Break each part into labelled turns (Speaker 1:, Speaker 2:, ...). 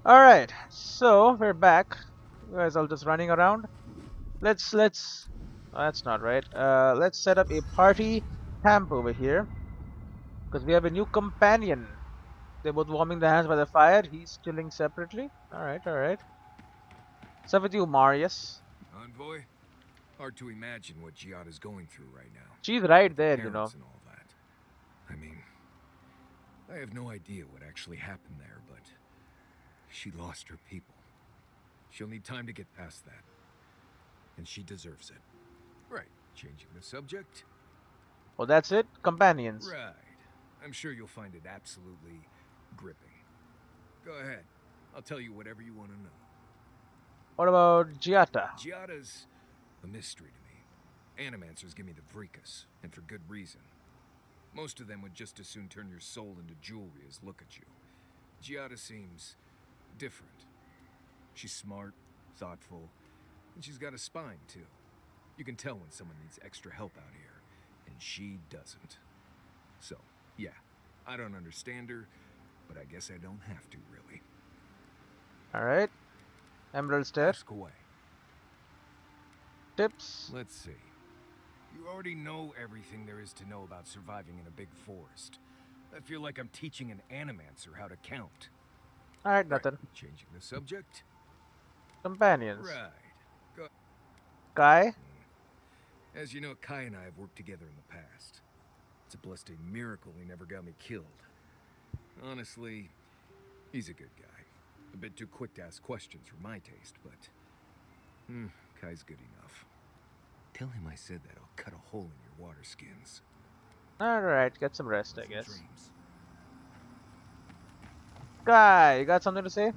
Speaker 1: All right, so we're back. You guys all just running around. Let's. Oh, that's not right. Let's set up a party camp over here because we have a new companion. They're both warming their hands by the fire. He's chilling separately. All right, all right. What's up with you, Marius?
Speaker 2: Envoy? Hard to imagine what Giada's going through right now.
Speaker 1: She's right
Speaker 2: With her
Speaker 1: there, you know.
Speaker 2: parents and all that. I mean, I have no idea what actually happened there, but she lost her people. She'll need time to get past that. And she deserves it. Right. Changing the subject?
Speaker 1: Oh, that's it. Companions.
Speaker 2: Right. I'm sure you'll find it absolutely gripping. Go ahead. I'll tell you whatever you want to know.
Speaker 1: What about Giata?
Speaker 2: Giada's a mystery to me. Animancers give me the freakus, and for good reason. Most of them would just as soon turn your soul into jewelry as look at you. Giada seems different. She's smart, thoughtful, and she's got a spine, too. You can tell when someone needs extra help out here, and she doesn't. So, yeah, I don't understand her, but I guess I don't have to, really.
Speaker 1: All right. Emerald Stair.
Speaker 2: Ask away.
Speaker 1: Tips.
Speaker 2: Let's see. You already know everything there is to know about surviving in a big forest. I feel like I'm teaching an animancer how to count.
Speaker 1: All right,
Speaker 2: Right.
Speaker 1: nothing.
Speaker 2: Changing the subject?
Speaker 1: Companions.
Speaker 2: Right. Go.
Speaker 1: Kai.
Speaker 2: As you know, Kai and I have worked together in the past. It's a blessed miracle he never got me killed. Honestly, he's a good guy. A bit too quick to ask questions for my taste, but... Kai's good enough. Tell him I said that I'll cut a hole in your water skins.
Speaker 1: All right, get some rest, I
Speaker 2: Some
Speaker 1: guess.
Speaker 2: dreams.
Speaker 1: Kai, you got something to say?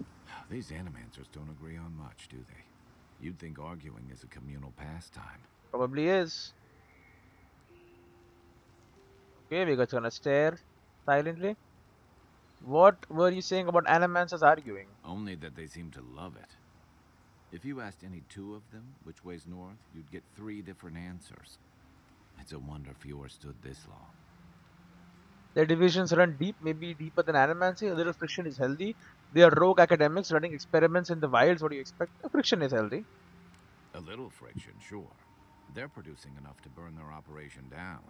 Speaker 3: These animancers don't agree on much, do they? You'd think arguing is a communal pastime.
Speaker 1: Probably is. Okay, we're just gonna stare silently. What were you saying about animancers arguing?
Speaker 3: Only that they seem to love it. If you asked any two of them which way's north, you'd get three different answers. It's a wonder Fjord stood this long.
Speaker 1: Their divisions run deep, maybe deeper than animancy. A little friction is healthy. They are rogue academics running experiments in the wilds. What do you expect? Friction is healthy.
Speaker 3: A little friction, sure. They're producing enough to burn their operation down.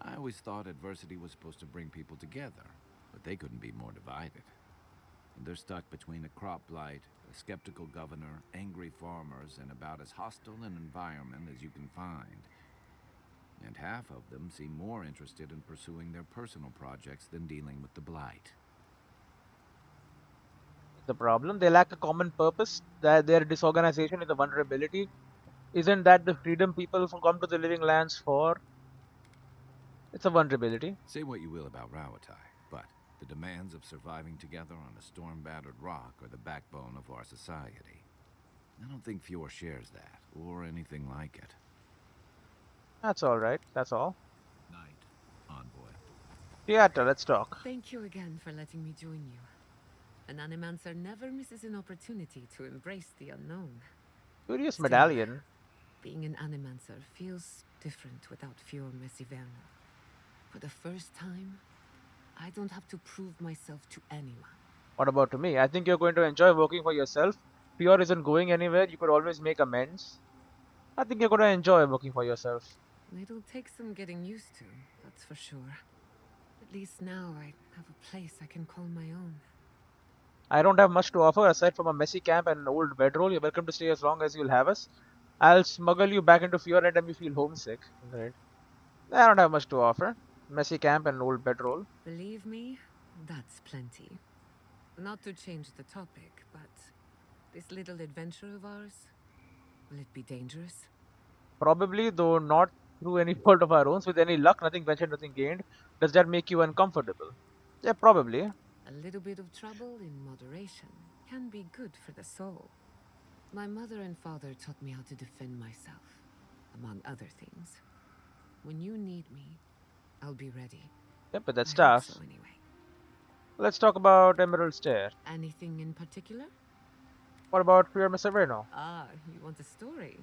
Speaker 3: I always thought adversity was supposed to bring people together, but they couldn't be more divided. They're stuck between a crop blight, a skeptical governor, angry farmers, and about as hostile an environment as you can find. And half of them seem more interested in pursuing their personal projects than dealing with the blight.
Speaker 1: The problem, they lack a common purpose. That their disorganization is a vulnerability. Isn't that the freedom people come to the living lands for? It's a vulnerability.
Speaker 3: Say what you will about Rawatai, but the demands of surviving together on a storm-battered rock are the backbone of our society. I don't think Fjord shares that, or anything like it.
Speaker 1: That's all right. That's all.
Speaker 3: Night, Envoy.
Speaker 1: Theater, let's talk.
Speaker 4: Thank you again for letting me join you. An animancer never misses an opportunity to embrace the unknown.
Speaker 1: Curious
Speaker 4: Still,
Speaker 1: medallion.
Speaker 4: being an animancer feels different without Fjord Messiverno. For the first time, I don't have to prove myself to anyone.
Speaker 1: What about to me? I think you're going to enjoy working for yourself. Pure isn't going anywhere. You could always make amends. I think you're going to enjoy working for yourself.
Speaker 4: It'll take some getting used to, that's for sure. At least now I have a place I can call my own.
Speaker 1: I don't have much to offer aside from a messy camp and an old bedroll. You're welcome to stay as long as you'll have us. I'll smuggle you back into Fiora and you feel homesick. Right. I don't have much to offer. Messy camp and old bedroll.
Speaker 4: Believe me, that's plenty. Not to change the topic, but this little adventure of ours, will it be dangerous?
Speaker 1: Probably, though not through any fault of our own. With any luck, nothing ventured, nothing gained. Does that make you uncomfortable? Yeah, probably.
Speaker 4: A little bit of trouble in moderation can be good for the soul. My mother and father taught me how to defend myself, among other things. When you need me, I'll be ready.
Speaker 1: Yeah, but that's
Speaker 4: I hope
Speaker 1: tough.
Speaker 4: so anyway.
Speaker 1: Let's talk about Emerald Stair.
Speaker 4: Anything in particular?
Speaker 1: What about Fear Severno?
Speaker 4: Ah, you want a story?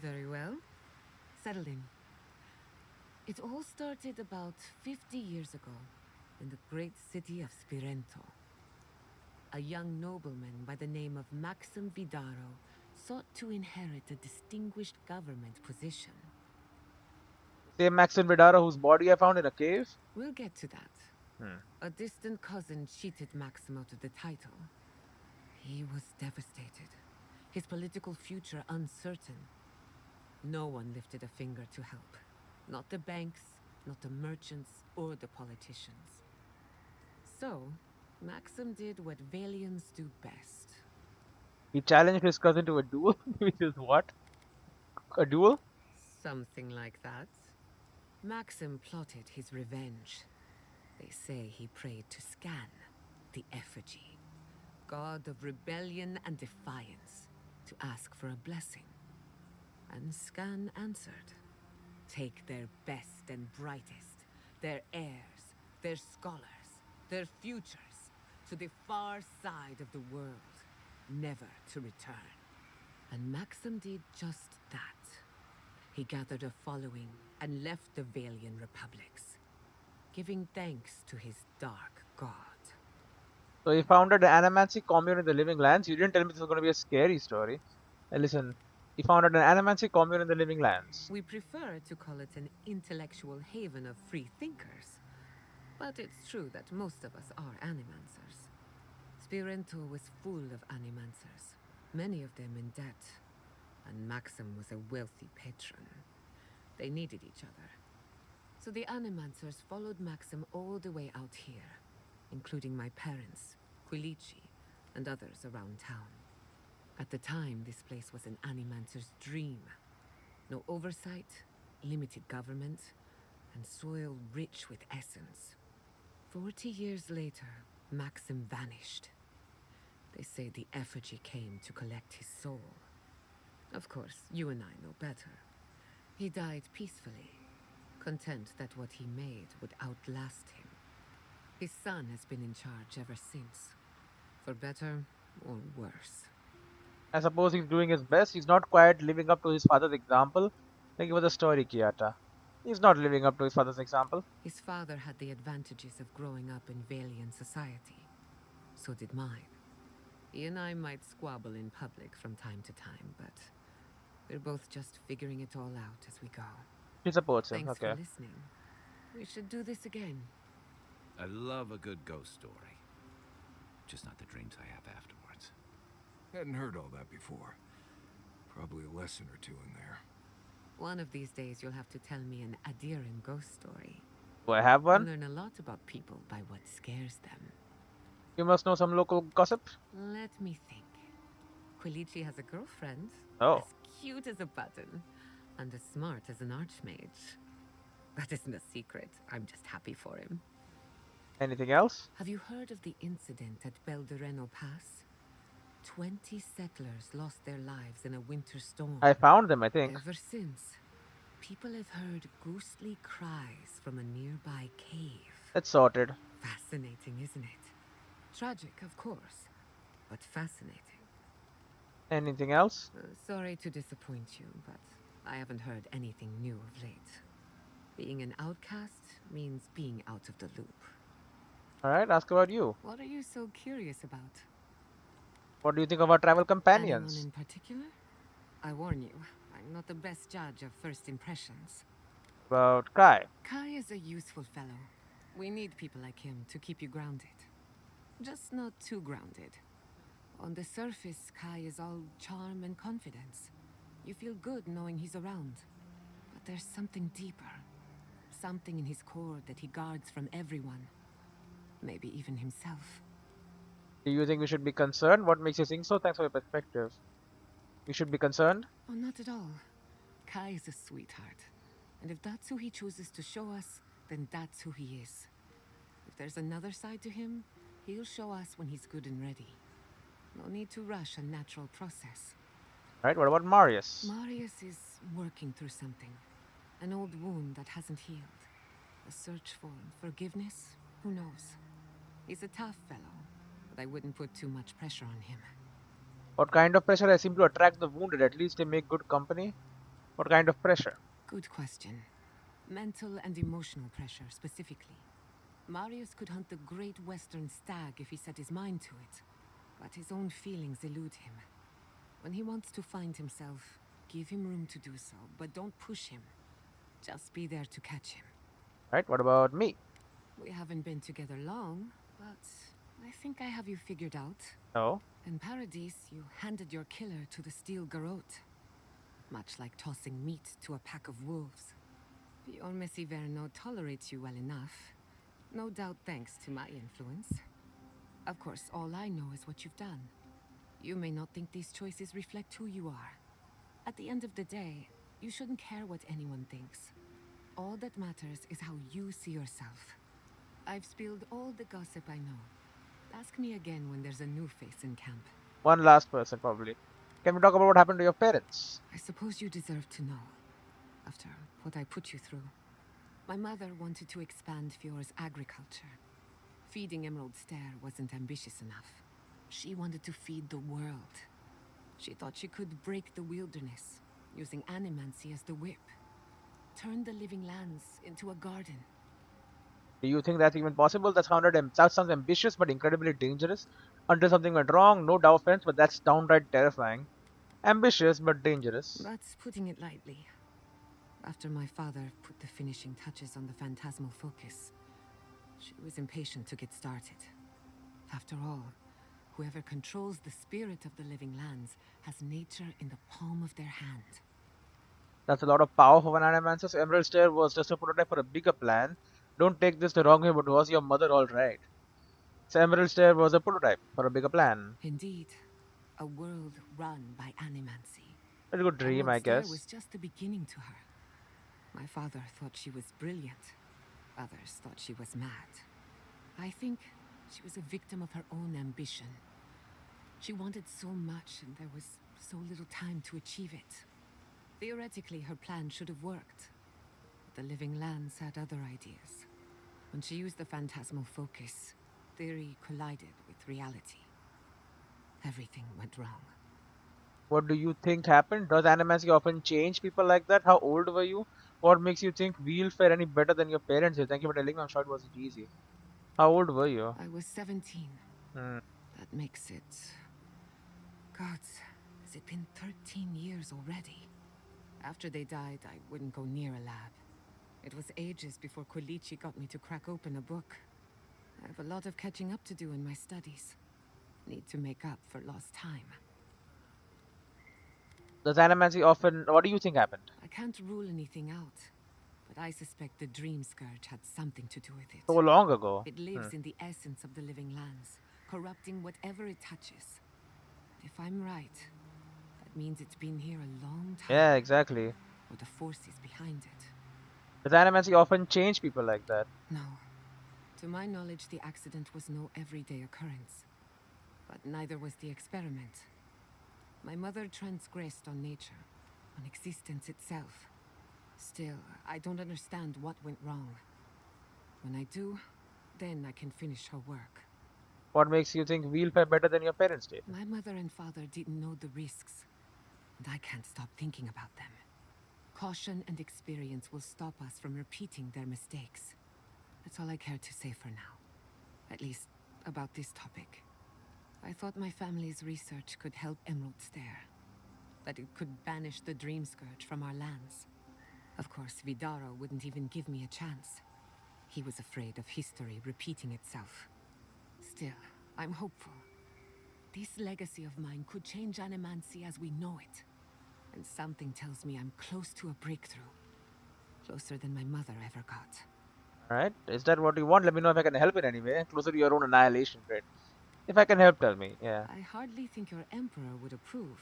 Speaker 4: Very well. Settle in. It all started about 50 years ago, in the great city of Spirento. A young nobleman by the name of Maxim Vidaro sought to inherit a distinguished government position.
Speaker 1: Same Maxim Vidara whose body I found in a cave?
Speaker 4: We'll get to that.
Speaker 1: Hmm.
Speaker 4: A distant cousin cheated Maxim out of the title. He was devastated, his political future uncertain. No one lifted a finger to help. Not the banks, not the merchants, or the politicians. So, Maxim did what Valians do best.
Speaker 1: He challenged his cousin to a duel? Which is what? A duel?
Speaker 4: Something like that. Maxim plotted his revenge. They say he prayed to Scan, the effigy, god of rebellion and defiance, to ask for a blessing. And Scan answered. Take their best and brightest, their heirs, their scholars, their futures, to the far side of the world, never to return. And Maxim did just that. He gathered a following and left the Valian republics, giving thanks to his dark god.
Speaker 1: So he founded an Animancy commune in the Living Lands. You didn't tell me this was going to be a scary story. Listen, he founded an Animancy commune in the Living Lands.
Speaker 4: We prefer to call it an intellectual haven of free thinkers, but it's true that most of us are animancers. Spirento was full of animancers, many of them in debt, and Maxim was a wealthy patron. They needed each other. So the animancers followed Maxim all the way out here, including my parents, Quilici, and others around town. At the time, this place was an animancer's dream. No oversight, limited government, and soil rich with essence. 40 years later, Maxim vanished. They say the effigy came to collect his soul. Of course, you and I know better. He died peacefully, content that what he made would outlast him. His son has been in charge ever since, for better or worse.
Speaker 1: I suppose he's doing his best. He's not quite living up to his father's example. Think about the story, Kiata. He's not living up to his father's example.
Speaker 4: His father had the advantages of growing up in Valian society. So did mine. He and I might squabble in public from time to time, but we're both just figuring it all out as we go.
Speaker 1: He supports him,
Speaker 4: Thanks
Speaker 1: okay.
Speaker 4: for listening. We should do this again.
Speaker 3: I love a good ghost story. Just not the dreams I have afterwards.
Speaker 2: Hadn't heard all that before. Probably a lesson or two in there.
Speaker 4: One of these days you'll have to tell me an Aedyran ghost story.
Speaker 1: Do I have
Speaker 4: You
Speaker 1: one?
Speaker 4: learn a lot about people by what scares them.
Speaker 1: You must know some local gossip.
Speaker 4: Let me think. Quilici has a girlfriend.
Speaker 1: Oh.
Speaker 4: As cute as a button. And as smart as an archmage. That isn't a secret. I'm just happy for him.
Speaker 1: Anything else?
Speaker 4: Have you heard of the incident at Beldereno Pass? 20 settlers lost their lives in a winter storm.
Speaker 1: I found them, I think.
Speaker 4: Ever since, people have heard ghostly cries from a nearby cave.
Speaker 1: It's sorted.
Speaker 4: Fascinating, isn't it? Tragic, of course, but fascinating.
Speaker 1: Anything else?
Speaker 4: Sorry to disappoint you, but I haven't heard anything new of late. Being an outcast means being out of the loop.
Speaker 1: Alright, ask about you.
Speaker 4: What are you so curious about?
Speaker 1: What do you think of our travel
Speaker 4: Anyone
Speaker 1: companions?
Speaker 4: in particular? I warn you, I'm not the best judge of first impressions.
Speaker 1: About Kai.
Speaker 4: Kai is a useful fellow. We need people like him to keep you grounded. Just not too grounded. On the surface, Kai is all charm and confidence. You feel good knowing he's around. But there's something deeper. Something in his core that he guards from everyone. Maybe even himself.
Speaker 1: Do you think we should be concerned? What makes you think so? Thanks for your perspective. We should be concerned?
Speaker 4: Oh, not at all. Kai is a sweetheart. And if that's who he chooses to show us, then that's who he is. If there's another side to him, he'll show us when he's good and ready. No need to rush a natural process.
Speaker 1: Right, what about Marius?
Speaker 4: Marius is working through something. An old wound that hasn't healed. A search for forgiveness? Who knows? He's a tough fellow, but I wouldn't put too much pressure on him.
Speaker 1: What kind of pressure? I seem to attract the wounded. At least they make good company. What kind of pressure?
Speaker 4: Good question. Mental and emotional pressure, specifically. Marius could hunt the great western stag if he set his mind to it. but his own feelings elude him. When he wants to find himself, give him room to do so, but don't push him. Just be there to catch him.
Speaker 1: Right? What about me?
Speaker 4: We haven't been together long, but I think I have you figured out.
Speaker 1: No.
Speaker 4: In Paradise, you handed your killer to the Steel Garrote. Much like tossing meat to a pack of wolves. The Emulcifier tolerates you well enough. No doubt thanks to my influence. Of course, all I know is what you've done. You may not think these choices reflect who you are. At the end of the day, you shouldn't care what anyone thinks. All that matters is how you see yourself. I've spilled all the gossip I know. Ask me again when there's a new face in camp.
Speaker 1: One last person, probably. Can we talk about what happened to your parents?
Speaker 4: I suppose you deserve to know. After what I put you through. My mother wanted to expand Fiora's agriculture. Feeding Emerald Stair wasn't ambitious enough. She wanted to feed the world. She thought she could break the wilderness, using animancy as the whip. Turn the living lands into a garden.
Speaker 1: Do you think that's even possible? That sounds ambitious but incredibly dangerous. Until something went wrong, no offense, but that's downright terrifying. Ambitious but dangerous.
Speaker 4: That's putting it lightly. After my father put the finishing touches on the phantasmal focus, she was impatient to get started. After all, whoever controls the spirit of the living lands has nature in the palm of their hand.
Speaker 1: That's a lot of power for an animancer. So Emerald Stair was just a prototype for a bigger plan. Don't take this the wrong way, but was your mother alright? So Emerald Stair was a prototype for a bigger plan.
Speaker 4: Indeed, a world run by animancy.
Speaker 1: Very good dream,
Speaker 4: Emerald
Speaker 1: I
Speaker 4: Stair
Speaker 1: guess.
Speaker 4: was just the beginning to her. My father thought she was brilliant. Others thought she was mad. I think she was a victim of her own ambition. She wanted so much and there was so little time to achieve it. Theoretically, her plan should have worked. But the living lands had other ideas. When she used the phantasmal focus, theory collided with reality. Everything went wrong.
Speaker 1: What do you think happened? Does animancy often change people like that? How old were you? What makes you think we'll fare any better than your parents did? Thank you for telling me. I'm sure it wasn't easy. How old were you?
Speaker 4: I was 17.
Speaker 1: Hmm.
Speaker 4: That makes it... God, has it been 13 years already? After they died, I wouldn't go near a lab. It was ages before Kolichi got me to crack open a book. I have a lot of catching up to do in my studies. Need to make up for lost time.
Speaker 1: Does animancy often... What do you think happened?
Speaker 4: I can't rule anything out, but I suspect the Dream Scourge had something to do with
Speaker 1: So
Speaker 4: it.
Speaker 1: long ago.
Speaker 4: It lives in the essence of the living lands, corrupting whatever it touches. If I'm right, that means it's been here a long time.
Speaker 1: Yeah, exactly.
Speaker 4: Or the forces behind it.
Speaker 1: Does animancy often change people like that?
Speaker 4: No. To my knowledge, the accident was no everyday occurrence. But neither was the experiment. My mother transgressed on nature, on existence itself. Still, I don't understand what went wrong. When I do, then I can finish her work.
Speaker 1: What makes you think we'll fare better than your parents did?
Speaker 4: My mother and father didn't know the risks, and I can't stop thinking about them. Caution and experience will stop us from repeating their mistakes. That's all I care to say for now. At least, about this topic. I thought my family's research could help Emerald Stair. That it could banish the Dream Scourge from our lands. Of course, Vidaro wouldn't even give me a chance. He was afraid of history repeating itself. Still, I'm hopeful. This legacy of mine could change animancy as we know it. And something tells me I'm close to a breakthrough. Closer than my mother ever got.
Speaker 1: Alright, is that what you want? Let me know if I can help in any way. Closer to your own annihilation, great. If I can help, tell me, yeah.
Speaker 4: I hardly think your emperor would approve.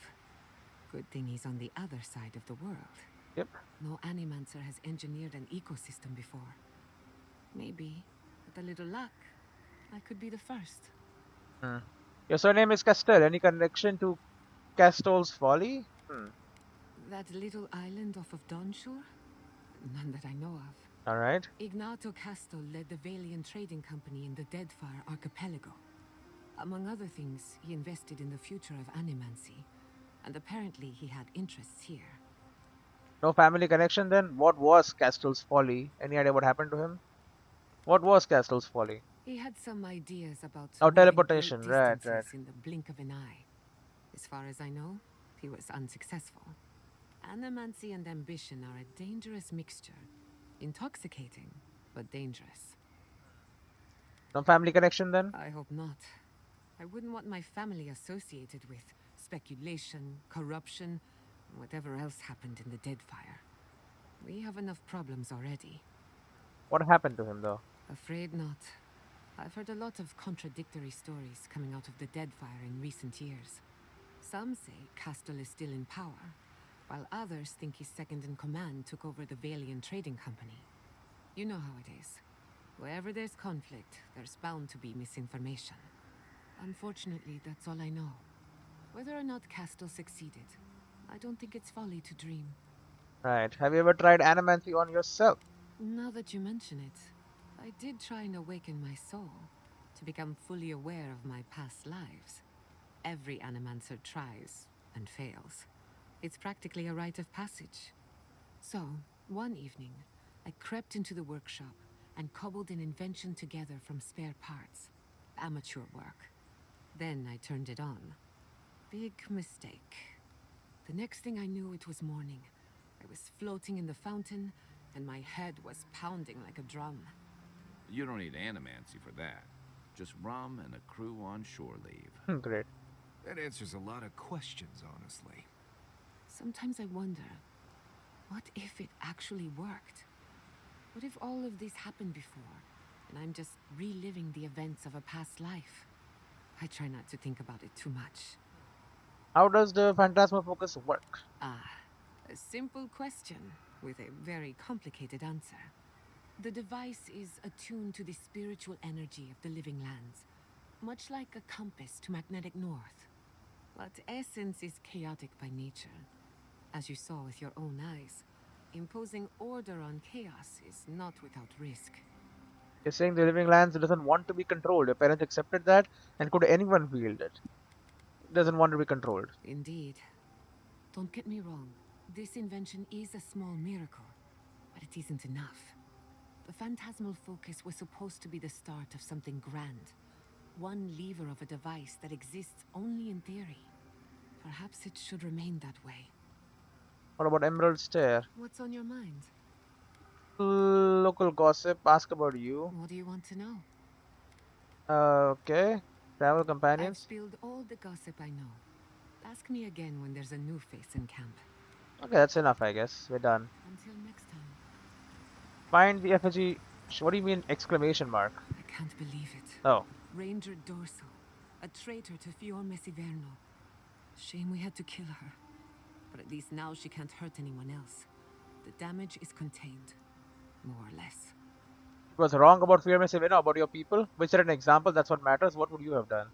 Speaker 4: Good thing he's on the other side of the world.
Speaker 1: Yep.
Speaker 4: No animancer has engineered an ecosystem before. Maybe, with a little luck, I could be the first.
Speaker 1: Your surname is Castell. Any connection to Castle's Folly?
Speaker 4: That little island off of Dawnshore? None that I know of.
Speaker 1: Alright.
Speaker 4: Ignato Castel led the Valian trading company in the Deadfire archipelago. Among other things, he invested in the future of animancy, and apparently he had interests here.
Speaker 1: No family connection then? What was Castle's Folly? Any idea what happened to him? What was Castle's Folly?
Speaker 4: He had some ideas about
Speaker 1: Oh,
Speaker 4: moving great
Speaker 1: teleportation. Right, right.
Speaker 4: distances in the blink of an eye. As far as I know, he was unsuccessful. Animancy and ambition are a dangerous mixture. Intoxicating, but dangerous.
Speaker 1: No family connection then?
Speaker 4: I hope not. I wouldn't want my family associated with speculation, corruption, and whatever else happened in the Deadfire. We have enough problems already.
Speaker 1: What happened to him though?
Speaker 4: Afraid not. I've heard a lot of contradictory stories coming out of the Deadfire in recent years. Some say Castle is still in power, while others think his second-in-command took over the Valian Trading Company. You know how it is. Wherever there's conflict, there's bound to be misinformation. Unfortunately, that's all I know. Whether or not Castle succeeded, I don't think it's folly to dream.
Speaker 1: Right. Have you ever tried animancy on yourself?
Speaker 4: Now that you mention it, I did try and awaken my soul to become fully aware of my past lives. Every animancer tries and fails. It's practically a rite of passage. So, one evening, I crept into the workshop and cobbled an invention together from spare parts. Amateur work. Then I turned it on. Big mistake. The next thing I knew, it was morning. I was floating in the fountain, and my head was pounding like a drum.
Speaker 3: You don't need animancy for that. Just rum and a crew on shore leave.
Speaker 1: Great.
Speaker 2: That answers a lot of questions, honestly.
Speaker 4: Sometimes I wonder, what if it actually worked? What if all of this happened before, and I'm just reliving the events of a past life? I try not to think about it too much.
Speaker 1: How does the phantasmal focus work?
Speaker 4: Ah, a simple question with a very complicated answer. The device is attuned to the spiritual energy of the living lands, much like a compass to magnetic north. But essence is chaotic by nature. As you saw with your own eyes, imposing order on chaos is not without risk.
Speaker 1: You're saying the living lands doesn't want to be controlled. Your parents accepted that, and could anyone wield it? It doesn't want to be controlled.
Speaker 4: Indeed. Don't get me wrong, this invention is a small miracle, but it isn't enough. The phantasmal focus was supposed to be the start of something grand. One lever of a device that exists only in theory. Perhaps it should remain that way.
Speaker 1: What about Emerald Stare?
Speaker 4: What's on your mind?
Speaker 1: Local gossip. Ask about you.
Speaker 4: What do you want to know?
Speaker 1: Okay. Travel
Speaker 4: I've
Speaker 1: companions.
Speaker 4: spilled all the gossip I know. Ask me again when there's a new face in camp.
Speaker 1: Okay, that's enough, I guess. We're done.
Speaker 4: Until next time.
Speaker 1: Find the effigy. What do you mean exclamation mark?
Speaker 4: I can't believe it.
Speaker 1: Oh,
Speaker 4: Ranger Dorso, a traitor to Fior Mesiverno. Shame we had to kill her. But at least now she can't hurt anyone else. The damage is contained, more or less.
Speaker 1: it was wrong about Fear Messivino, about your people. We set an example. That's what matters. What would you have done?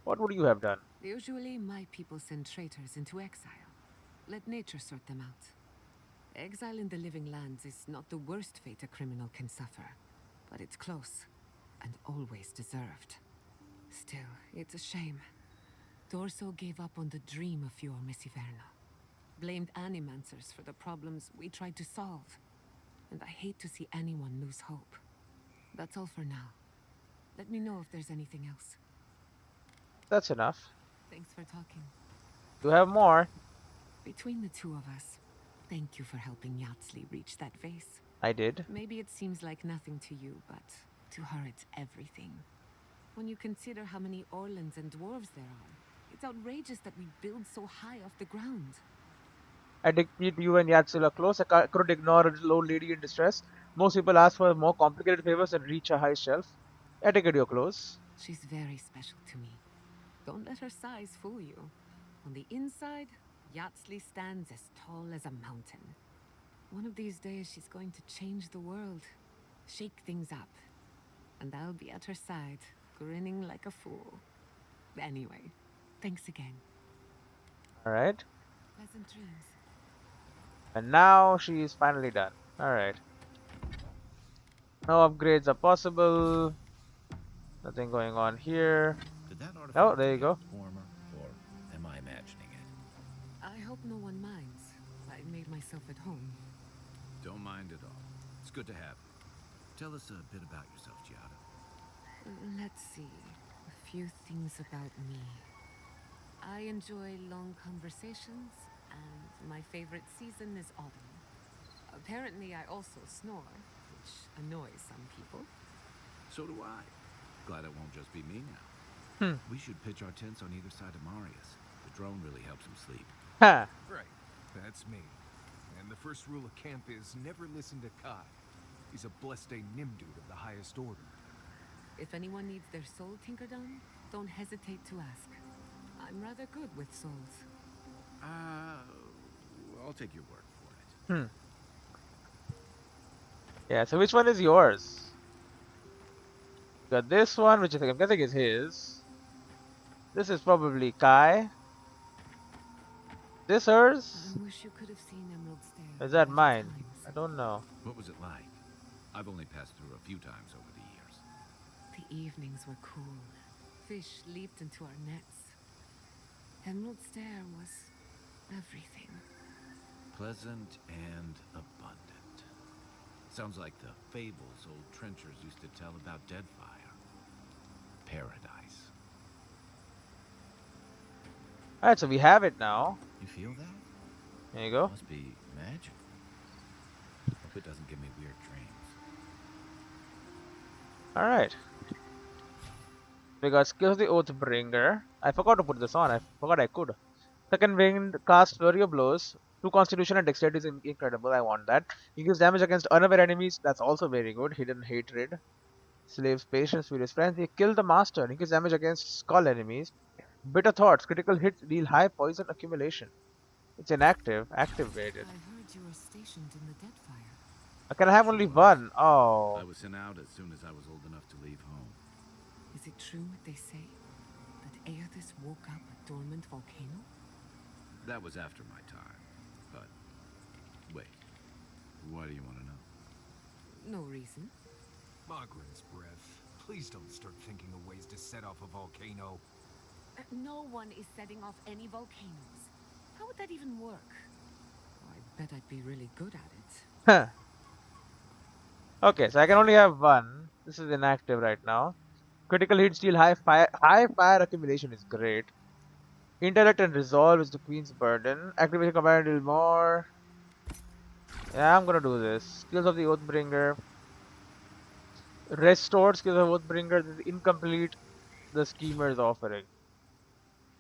Speaker 1: What would you have done?
Speaker 4: Usually my people send traitors into exile. Let nature sort them out. Exile in the living lands is not the worst fate a criminal can suffer, but it's close, and always deserved. Still, it's a shame. Dorso gave up on the dream of Fior Mesiverno. Blamed animancers for the problems we tried to solve. And I hate to see anyone lose hope. That's all for now. Let me know if there's anything else.
Speaker 1: That's enough.
Speaker 4: Thanks for talking.
Speaker 1: You have more.
Speaker 4: Between the two of us, thank you for helping Yatsley reach that vase.
Speaker 1: I did.
Speaker 4: Maybe it seems like nothing to you, but to her it's everything. When you consider how many Orlans and dwarves there are, it's outrageous that we build so high off the ground.
Speaker 1: I dictate you and Yatsil are close. I couldn't ignore a low lady in distress. Most people ask for more complicated favors and reach a high shelf. Etiquette, you're close.
Speaker 4: She's very special to me. Don't let her size fool you. On the inside, Yatsley stands as tall as a mountain. One of these days, she's going to change the world, shake things up. And I'll be at her side, grinning like a fool. Anyway, thanks again.
Speaker 1: Alright.
Speaker 4: Pleasant dreams.
Speaker 1: And now she is finally done. Alright. No upgrades are possible. Nothing going on here.
Speaker 3: Did that artifact
Speaker 1: Oh, there you
Speaker 3: get
Speaker 1: go.
Speaker 3: warmer, or am I imagining it?
Speaker 4: I hope no one minds. I made myself at home.
Speaker 3: Don't mind at all. It's good to have you. Tell us a bit about yourself, Giada.
Speaker 4: Let's see. A few things about me. I enjoy long conversations, and my favorite season is autumn. Apparently, I also snore, which annoys some people.
Speaker 3: So do I. Glad it won't just be me now.
Speaker 1: Hmm.
Speaker 3: We should pitch our tents on either side of Marius. The drone really helps him sleep.
Speaker 1: Ha.
Speaker 2: Right, that's me. And the first rule of camp is never listen to Kai. He's a blessed Nimdude of the highest order.
Speaker 4: If anyone needs their soul tinkered on, don't hesitate to ask. I'm rather good with souls.
Speaker 3: I'll take your word for it.
Speaker 1: Hmm. Yeah, so which one is yours? Got this one, which I'm guessing is his. This is probably Kai. This hers?
Speaker 4: I wish you could have seen Emerald Stair
Speaker 1: Is that
Speaker 4: 1,000
Speaker 1: mine?
Speaker 4: times.
Speaker 1: I don't know.
Speaker 3: What was it like? I've only passed through a few times over the years.
Speaker 4: The evenings were cool. Fish leaped into our nets. Emerald Stair was everything.
Speaker 3: Pleasant and abundant. Sounds like the fables old trenchers used to tell about Deadfire. Paradise.
Speaker 1: Alright, so we have it now.
Speaker 3: You feel that?
Speaker 1: There you go.
Speaker 3: Must be magical. Hope it doesn't give me weird dreams.
Speaker 1: Alright. We got skills of the Oathbringer. I forgot to put this on. I forgot I could. Second wind cast flurry of blows. 2 constitution and dexterity is incredible. I want that. He gives damage against unaware enemies. That's also very good. Hidden hatred. Slaves patience, furious frenzy. Kill the master. He gives damage against skull enemies. Bitter thoughts. Critical hits deal high poison accumulation. It's inactive. Activated.
Speaker 4: I heard you were stationed in the Deadfire.
Speaker 1: Can I have only one? Oh.
Speaker 3: I was sent out as soon as I was old enough to leave home.
Speaker 4: Is it true what they say? That Aedyr woke up a dormant volcano?
Speaker 3: That was after my time. But wait. Why do you want to know?
Speaker 4: No reason.
Speaker 2: Mogren's breath. Please don't start thinking of ways to set off a volcano.
Speaker 4: No one is setting off any volcanoes. How would that even work? Oh, I bet I'd be really good at it.
Speaker 1: Huh. Okay, so I can only have one. This is inactive right now. Critical hit steal high fire accumulation is great. Intellect and resolve is the queen's burden. Activation command deal more. Yeah, I'm gonna do this. Skills of the Oathbringer. Restored skills of Oathbringer. This is incomplete. The schemer's offering.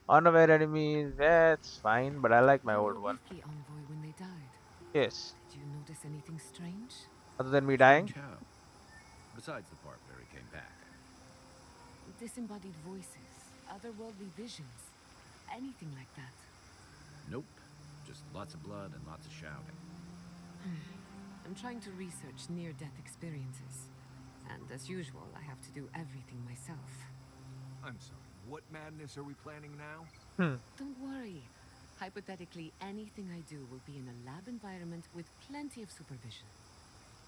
Speaker 1: Unaware enemies. That's fine, but I like my
Speaker 4: You
Speaker 1: old
Speaker 4: were
Speaker 1: one.
Speaker 4: with the envoy when they died.
Speaker 1: Yes.
Speaker 4: Did you notice anything strange?
Speaker 1: Other than me dying.
Speaker 3: Strange how? Besides the part where he came back.
Speaker 4: Disembodied voices, otherworldly visions, anything like that.
Speaker 3: Nope. Just lots of blood and lots of shouting.
Speaker 4: I'm trying to research near-death experiences. And as usual, I have to do everything myself.
Speaker 2: I'm sorry, what madness are we planning now?
Speaker 4: Don't worry. Hypothetically, anything I do will be in a lab environment with plenty of supervision.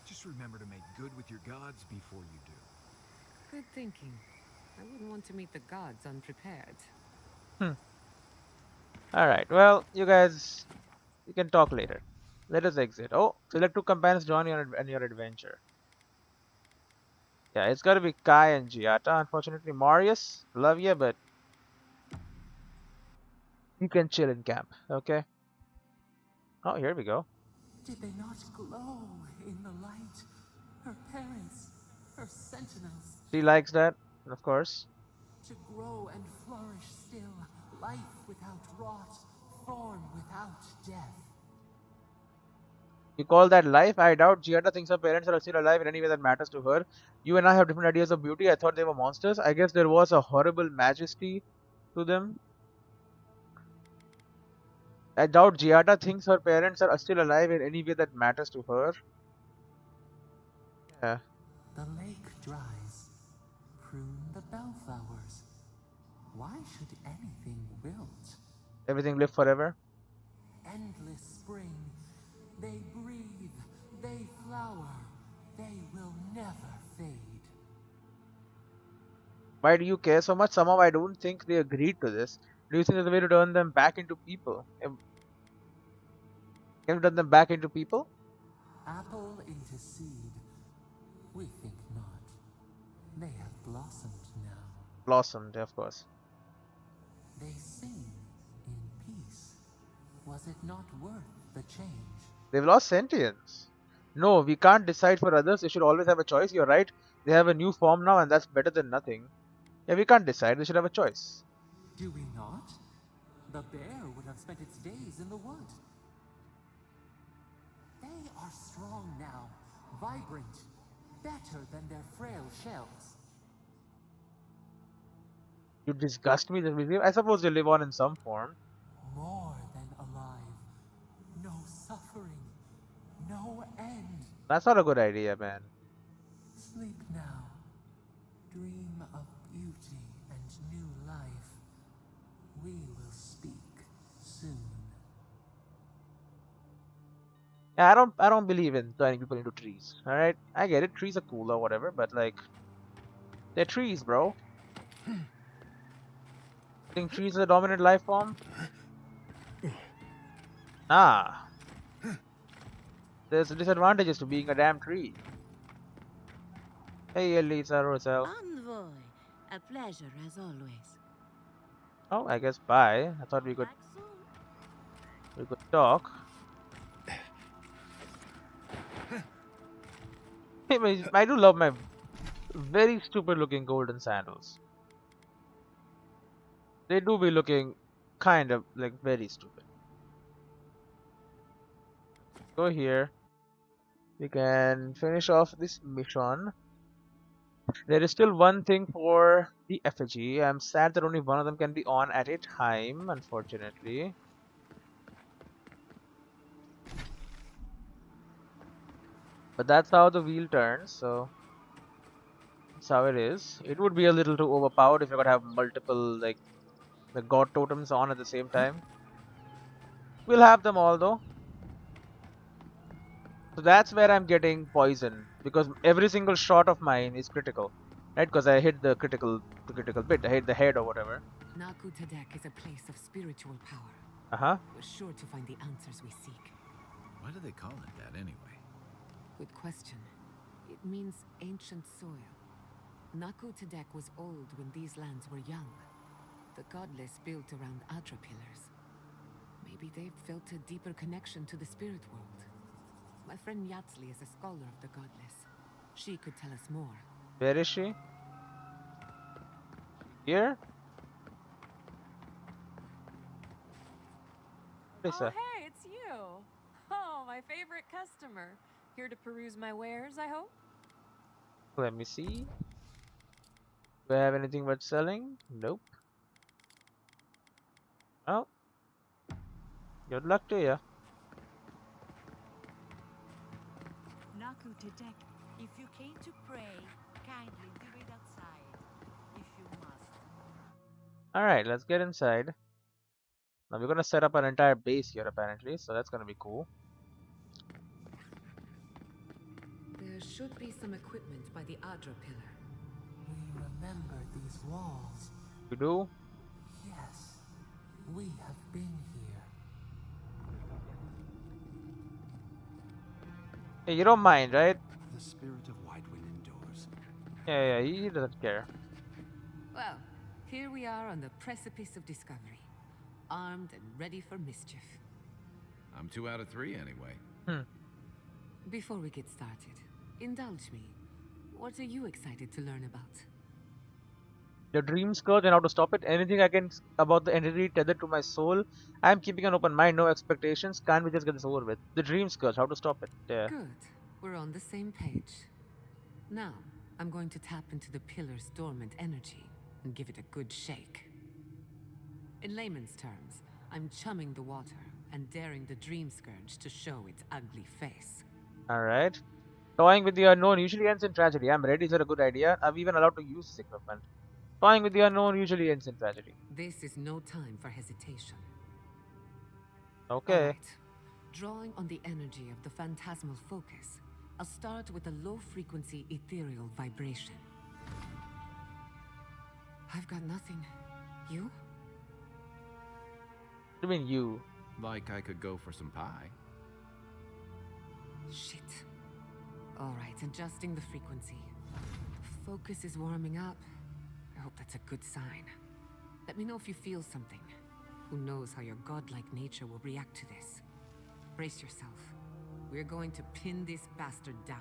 Speaker 2: Just remember to make good with your gods before you do.
Speaker 4: Good thinking. I wouldn't want to meet the gods unprepared.
Speaker 1: Alright, well, you guys, you can talk later. Let us exit. Oh, select 2 companions join you on your adventure. Yeah, it's gotta be Kai and Giata. Unfortunately, Marius, love you, but you can chill in camp, okay? Oh, here we go.
Speaker 5: Did they not glow in the light? Her parents, her sentinels,
Speaker 1: She likes that, of course.
Speaker 5: to grow and flourish still, life without rot, form without death.
Speaker 1: You call that life? I doubt Giata thinks her parents are still alive in any way that matters to her. You and I have different ideas of beauty. I thought they were monsters. I guess there was a horrible majesty to them. I doubt Giata thinks her parents are still alive in any way that matters to her. Yeah.
Speaker 5: The lake dries. Prune the bellflowers. Why should anything wilt?
Speaker 1: Everything live forever.
Speaker 5: Endless spring. They breathe. They flower. They will never fade.
Speaker 1: Why do you care so much? Somehow I don't think they agreed to this. Do you think there's a way to turn them back into people? Can you turn them back into people?
Speaker 5: Apple into seed. We think not. They have blossomed now.
Speaker 1: Blossomed, of course.
Speaker 5: They sing in peace. Was it not worth the change?
Speaker 1: They've lost sentience. No, we can't decide for others. They should always have a choice. You're right. They have a new form now, and that's better than nothing. Yeah, we can't decide. They should have a choice.
Speaker 5: Do we not? The bear would have spent its days in the wood. They are strong now, vibrant, better than their frail shells.
Speaker 1: You disgust me. I suppose they live on in some form.
Speaker 5: More than alive. No suffering. No end.
Speaker 1: That's not a good idea, man.
Speaker 5: Sleep now. Dream of beauty and new life. We will speak soon.
Speaker 1: Yeah, I don't believe in turning people into trees. All right, I get it. Trees are cool or whatever, but like, they're trees, bro. Think trees are the dominant life form? Ah, there's disadvantages to being a damn tree. Hey, Elisa Rosel.
Speaker 6: Envoy, a pleasure as always.
Speaker 1: Oh, I guess bye. I thought
Speaker 6: Back soon.
Speaker 1: we could talk. I do love my very stupid looking golden sandals. They do be looking kind of like very stupid. Go here. We can finish off this mission. There is still one thing for the effigy. I'm sad that only one of them can be on at a time, unfortunately. But that's how the wheel turns, so that's how it is. It would be a little too overpowered if you're gonna have multiple, like, the god totems on at the same time. We'll have them all though. So that's where I'm getting poison, because every single shot of mine is critical, right? Because I hit the critical bit. I hit the head or whatever.
Speaker 4: Naku Tadek is a place of spiritual power.
Speaker 1: Uh-huh.
Speaker 4: We're sure to find the answers we seek.
Speaker 3: Why do they call it that anyway?
Speaker 4: Good question. It means ancient soil. Naku Tadek was old when these lands were young. The godless built around Aedyr pillars. Maybe they felt a deeper connection to the spirit world. My friend Yatsli is a scholar of the godless. She could tell us more.
Speaker 1: Where is she? Here? What is
Speaker 7: Oh,
Speaker 1: that?
Speaker 7: hey, it's you. Oh, my favorite customer. Here to peruse my wares, I hope?
Speaker 1: Let me see. Do I have anything worth selling? Nope. Oh. Good luck to you.
Speaker 6: Naku Tadek, if you came to pray, kindly do it outside, if you must.
Speaker 1: Alright, let's get inside. Now we're gonna set up an entire base here apparently, so that's gonna be cool.
Speaker 4: There should be some equipment by the Aedyr pillar.
Speaker 5: We remember these walls.
Speaker 1: You do?
Speaker 5: Yes, we have been here.
Speaker 1: Hey, you don't mind, right?
Speaker 8: The spirit of Whitewind endures.
Speaker 1: Yeah, he doesn't care.
Speaker 4: Well, here we are on the precipice of discovery. Armed and ready for mischief.
Speaker 3: I'm 2 out of 3 anyway.
Speaker 4: Before we get started, indulge me. What are you excited to learn about?
Speaker 1: The dream scourge and how to stop it. Anything I can about the entity tethered to my soul. I'm keeping an open mind, no expectations. Can't we just get this over with? The dream scourge, how to stop it. Yeah.
Speaker 4: Good. We're on the same page. Now, I'm going to tap into the pillar's dormant energy and give it a good shake. In layman's terms, I'm chumming the water and daring the dream scourge to show its ugly face.
Speaker 1: Alright. Toying with the unknown usually ends in tragedy. I'm ready. Is that a good idea? I'm even allowed to use this equipment. Toying with the unknown usually ends in tragedy.
Speaker 4: This is no time for hesitation.
Speaker 1: Okay.
Speaker 4: All right. Drawing on the energy of the phantasmal focus, I'll start with a low-frequency ethereal vibration. I've got nothing. You?
Speaker 1: What do you mean you?
Speaker 3: Like I could go for some pie.
Speaker 4: Shit. All right, adjusting the frequency. focus is warming up. I hope that's a good sign. Let me know if you feel something. Who knows how your godlike nature will react to this. Brace yourself. We're going to pin this bastard down.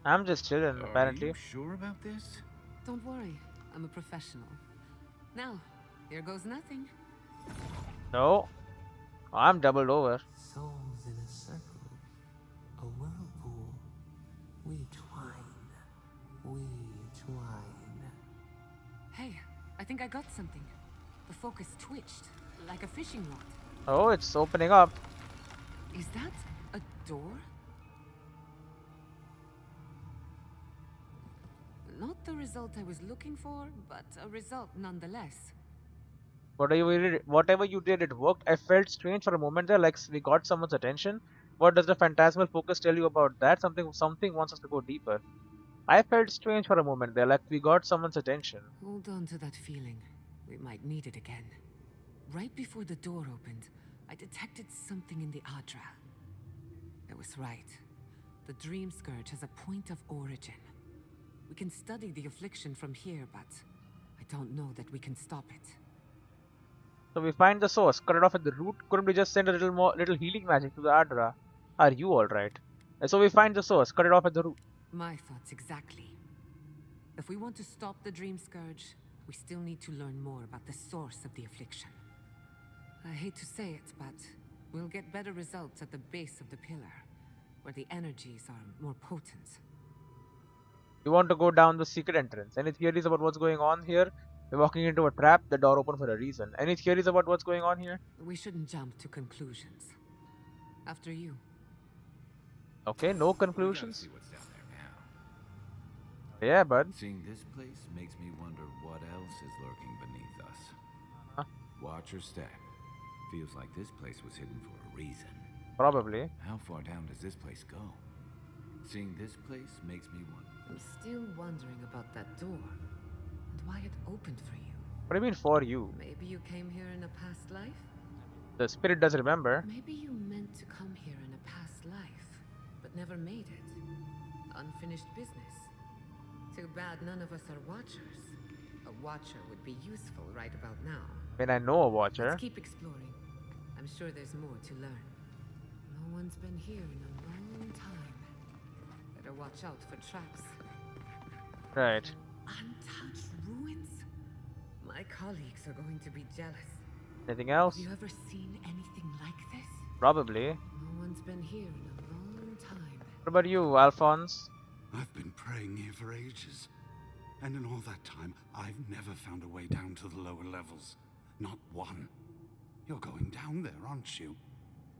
Speaker 1: I'm just chilling, apparently.
Speaker 3: Are you sure about this?
Speaker 4: Don't worry, I'm a professional. Now, here goes nothing.
Speaker 1: No. I'm doubled over.
Speaker 5: Souls in a circle, a whirlpool. We twine, we twine.
Speaker 4: Hey, I think I got something. The focus twitched, like a fishing rod.
Speaker 1: Oh, it's opening up.
Speaker 4: Is that a door? Not the result I was looking for, but a result nonetheless.
Speaker 1: Whatever you did, it worked. I felt strange for a moment there, like we got someone's attention. What does the phantasmal focus tell you about that? Something wants us to go deeper. I felt strange for a moment there, like we got someone's attention.
Speaker 4: Hold on to that feeling. We might need it again. Right before the door opened, I detected something in the Aedyr. I was right. The Dream Scourge has a point of origin. We can study the affliction from here, but I don't know that we can stop it.
Speaker 1: So we find the source, cut it off at the root. Couldn't we just send a little healing magic to the Aedyr? Are you alright? So we find the source, cut it off at the root.
Speaker 4: My thoughts exactly. If we want to stop the Dream Scourge, we still need to learn more about the source of the affliction. I hate to say it, but we'll get better results at the base of the pillar, where the energies are more potent.
Speaker 1: We want to go down the secret entrance. Any theories about what's going on here? We're walking into a trap, the door opened for a reason. Any theories about what's going on here?
Speaker 4: We shouldn't jump to conclusions. After you.
Speaker 1: Okay, no
Speaker 3: We gotta
Speaker 1: conclusions.
Speaker 3: see what's down there now.
Speaker 1: Yeah, bud.
Speaker 3: Seeing this place makes me wonder what else is lurking beneath us.
Speaker 1: Huh?
Speaker 3: Watch your step. Feels like this place was hidden for a reason.
Speaker 1: Probably.
Speaker 3: How far down does this place go? Seeing this place makes me wonder.
Speaker 4: I'm still wondering about that door, and why it opened for you.
Speaker 1: What do you mean for you?
Speaker 4: Maybe you came here in a past life?
Speaker 1: The spirit does remember.
Speaker 4: Maybe you meant to come here in a past life, but never made it. Unfinished business. Too bad none of us are watchers. A watcher would be useful right about now.
Speaker 1: When I know a watcher.
Speaker 4: Let's keep exploring. I'm sure there's more to learn. No one's been here in a long time. Better watch out for traps.
Speaker 1: Right.
Speaker 4: Untouched ruins? My colleagues are going to be jealous.
Speaker 1: Anything else?
Speaker 4: Have you ever seen anything like this?
Speaker 1: Probably.
Speaker 4: No one's been here in a long time.
Speaker 1: What about you, Alphonse?
Speaker 8: I've been praying here for ages. And in all that time, I've never found a way down to the lower levels. Not one. You're going down there, aren't you?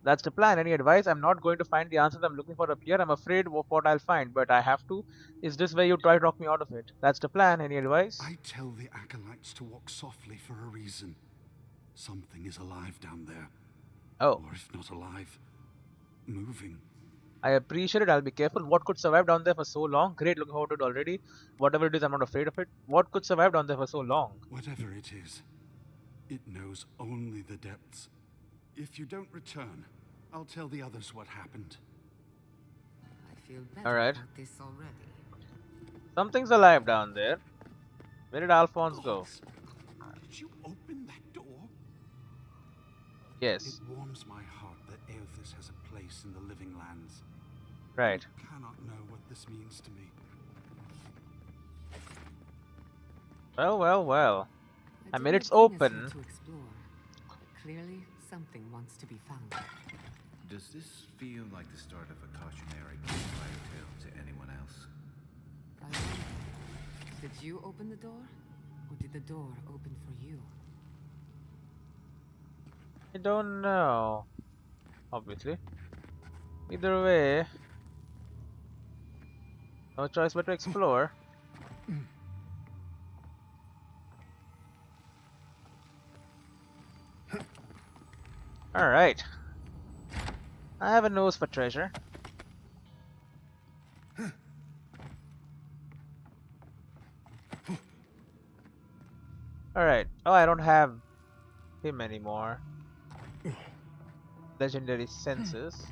Speaker 1: That's the plan. Any advice? I'm not going to find the answers I'm looking for up here. I'm afraid of what I'll find, but I have to. Is this where you try to talk me out of it? That's the plan. Any advice?
Speaker 8: I tell the acolytes to walk softly for a reason. Something is alive down there.
Speaker 1: Oh,
Speaker 8: Or if not alive, moving.
Speaker 1: I appreciate it. I'll be careful. What could survive down there for so long? Great, looking forward to it already. Whatever it is, I'm not afraid of it. What could survive down there for so long?
Speaker 8: Whatever it is, it knows only the depths. If you don't return, I'll tell the others what happened.
Speaker 4: I feel better
Speaker 1: Alright.
Speaker 4: about this already.
Speaker 1: Something's alive down there. Where did Alphonse go?
Speaker 8: Gods, did you open that door?
Speaker 1: Yes.
Speaker 8: It warms my heart that Aedyr has a place in the living lands.
Speaker 1: Right.
Speaker 8: You cannot know what this means to me.
Speaker 1: Well, well, well. I
Speaker 4: do
Speaker 1: mean,
Speaker 4: not
Speaker 1: it's
Speaker 4: bring us
Speaker 1: open.
Speaker 4: here to explore, but clearly, something wants to be found.
Speaker 3: Does this feel like the start of a cautionary campfire tale to anyone else?
Speaker 4: I wonder, did you open the door, or did the door open for you?
Speaker 1: I don't know. Obviously. Either way, no choice but to explore. Alright. I have a nose for treasure. Alright. Oh, I don't have him anymore. Legendary senses.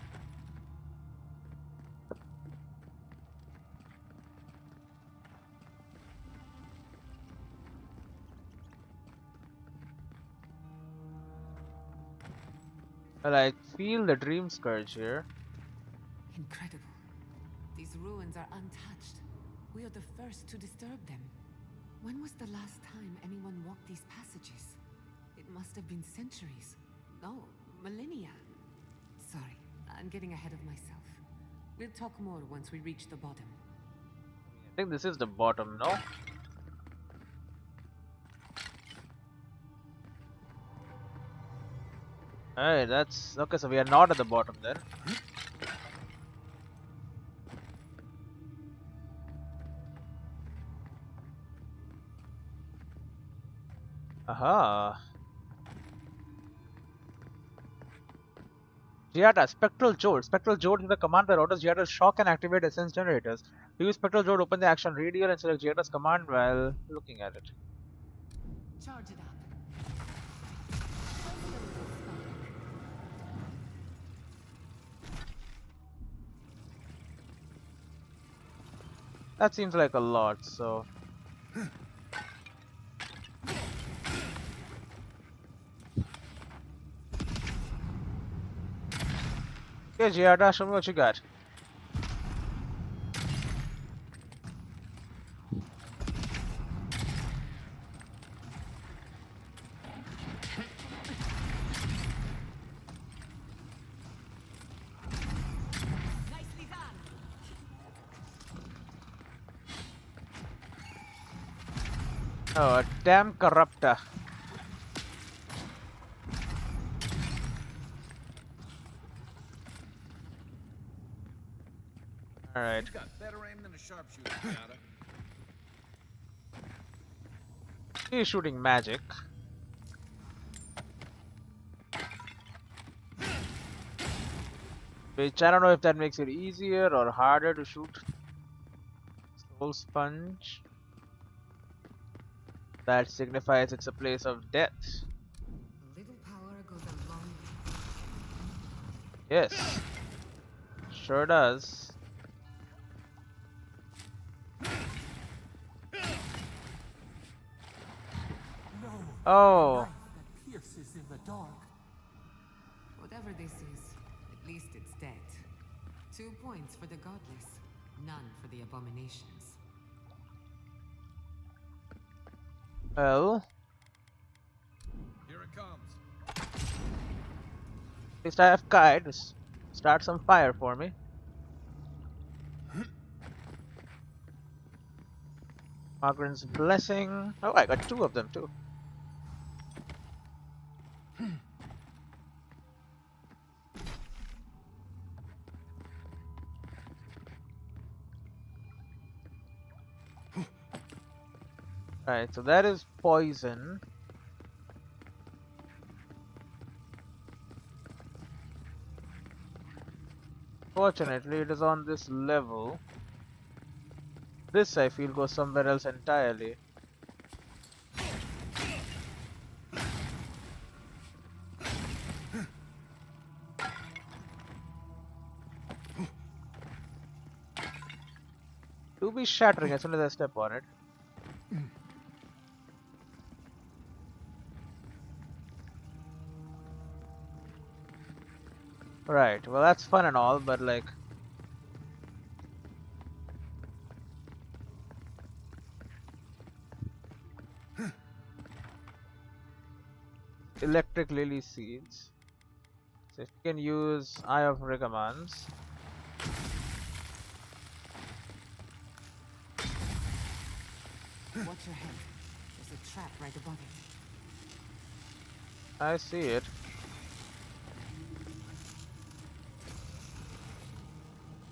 Speaker 1: Well, I feel the dream scourge here.
Speaker 4: Incredible. These ruins are untouched. We are the first to disturb them. When was the last time anyone walked these passages? It must have been centuries. No, millennia. Sorry, I'm getting ahead of myself. We'll talk more once we reach the bottom.
Speaker 1: I think this is the bottom, no? Alright, that's okay, so we are not at the bottom then. Aha. Giada, Spectral Jolt. Spectral Jolt is the command that orders Giada's shock and activate essence generators. To use Spectral Jolt, open the action radial and select Giada's command while looking at it.
Speaker 4: Charge it up.
Speaker 1: That seems like a lot, so... Okay, Giada, show me what you got.
Speaker 6: Nicely done.
Speaker 1: Oh, a damn corruptor. Alright.
Speaker 2: You've got better aim than a sharpshooter, Giada.
Speaker 1: He's shooting magic. Which I don't know if that makes it easier or harder to shoot. Soul Sponge. That signifies it's a place of death.
Speaker 4: A little power goes a long way.
Speaker 1: Yes. Sure does.
Speaker 5: No.
Speaker 1: Oh.
Speaker 5: Light that pierces in the dark.
Speaker 4: Whatever this is, at least it's dead. 2 points for the godless, none for the abominations.
Speaker 1: Well,
Speaker 2: Here it comes.
Speaker 1: at least I have Kai to start some fire for me. Margaret's Blessing. Oh, I got 2 of them too. Right, so that is poison. Fortunately, it is on this level. This, I feel, goes somewhere else entirely. Do be shattering as soon as I step on it. Right, well that's fun and all, but like... Electric Lily Seeds. So if you can use Eye of Recommands.
Speaker 4: Watch your head. There's a trap right above it.
Speaker 1: I see it.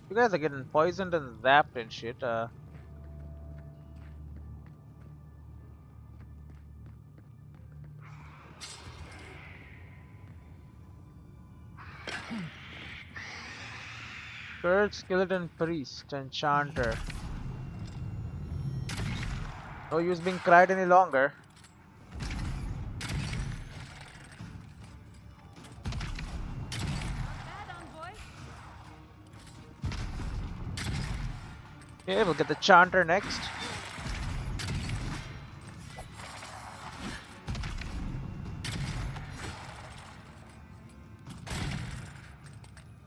Speaker 1: You guys are getting poisoned and zapped and shit. Scourge, Skeleton Priest, Enchanter. No use being cried any longer.
Speaker 6: Bad, envoy.
Speaker 1: Okay, we'll get the Chanter next.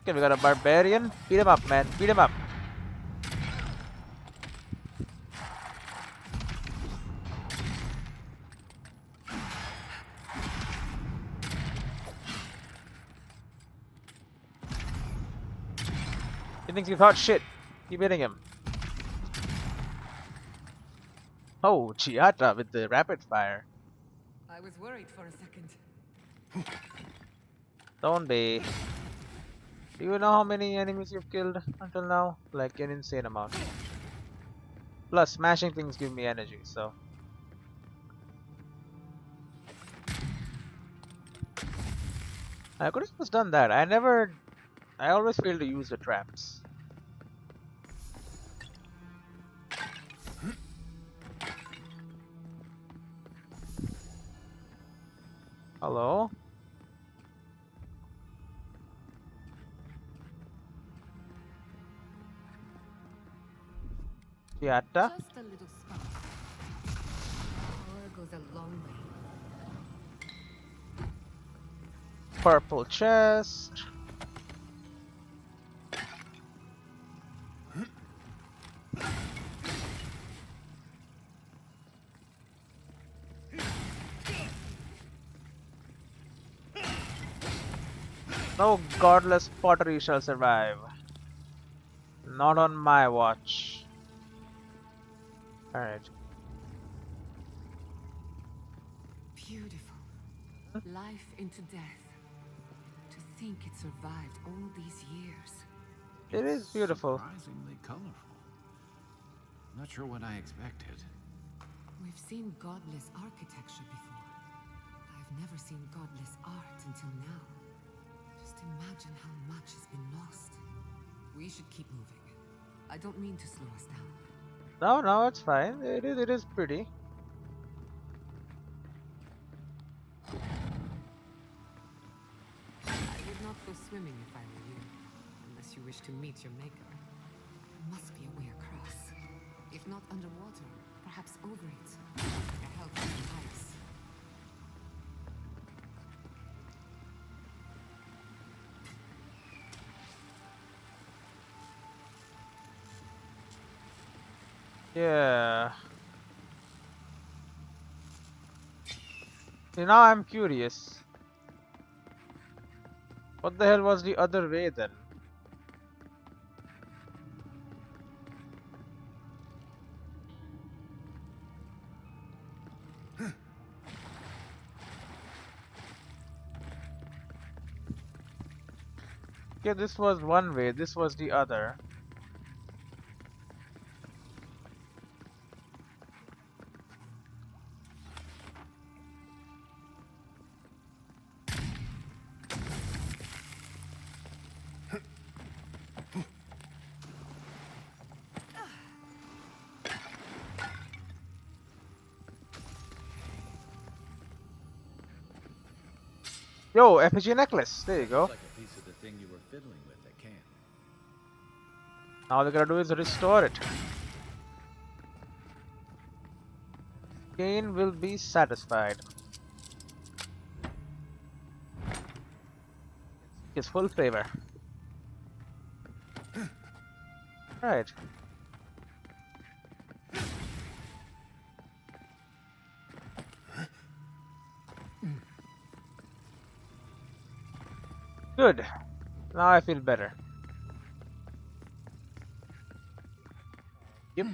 Speaker 1: Okay, we got a barbarian. Beat him up, man. Beat him up. He thinks he's hot shit. Keep hitting him. Oh, Chiata with the rapid fire.
Speaker 4: I was worried for a second.
Speaker 1: Don't be. Do you know how many enemies you've killed until now? Like an insane amount. Plus, smashing things give me energy, so. I could have just done that. I always fail to use the traps. Hello? Chiata?
Speaker 4: Just a little spark. Power goes a long way.
Speaker 1: Purple chest. No godless pottery shall survive. Not on my watch. Alright.
Speaker 4: Beautiful. Life into death. To think it survived all these years.
Speaker 1: It is beautiful.
Speaker 3: Surprisingly colorful. Not sure what I expected.
Speaker 4: We've seen godless architecture before. I've never seen godless art until now. Just imagine how much has been lost. We should keep moving. I don't mean to slow us down.
Speaker 1: No, it's fine. It is pretty.
Speaker 4: I would not go swimming if I were you, unless you wish to meet your maker. There must be a way across. If not underwater, perhaps over it. Like a helping ice.
Speaker 1: Yeah. See, now I'm curious. What the hell was the other way then? Okay, this was one way, this was the other. Yo, effigy necklace. There you go.
Speaker 3: Like a piece of the thing you were fiddling with at camp.
Speaker 1: All we gotta do is restore it. Cain will be satisfied. His full favor. Right. Good. Now I feel better. Yep.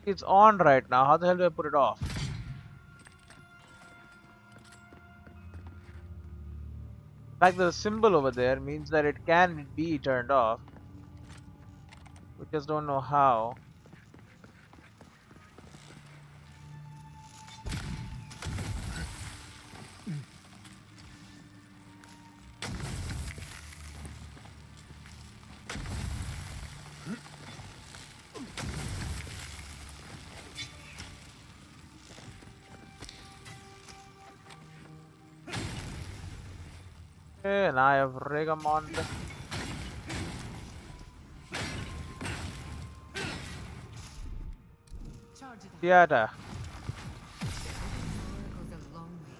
Speaker 1: It's on right now. How the hell do I put it off? Like the symbol over there means that it can be turned off. We just don't know how. Okay, and I have Regamond.
Speaker 5: Charge it up.
Speaker 1: Theater.
Speaker 4: Power goes a long way.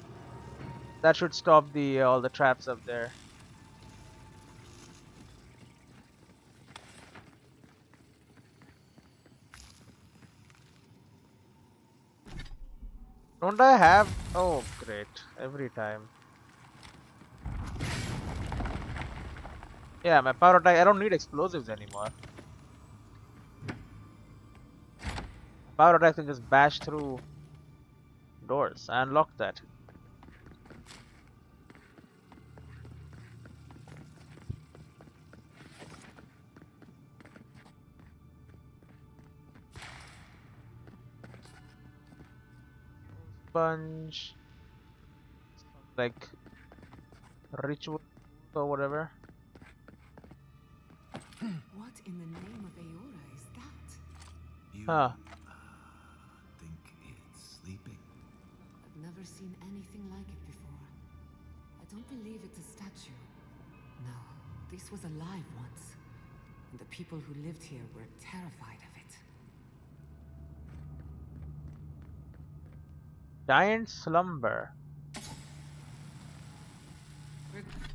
Speaker 1: That should stop the all the traps up there. Don't I have? Oh, great! Every time. Yeah, my power attack. I don't need explosives anymore. Power attack can just bash through doors. I unlocked that. Sponge. Like ritual or whatever.
Speaker 5: What in the name of Eora is that?
Speaker 8: You
Speaker 1: Huh.
Speaker 8: think it's sleeping?
Speaker 4: I've never seen anything like it before. I don't believe it's a statue. No, this was alive once. And the people who lived here were terrified of it.
Speaker 1: Giant slumber.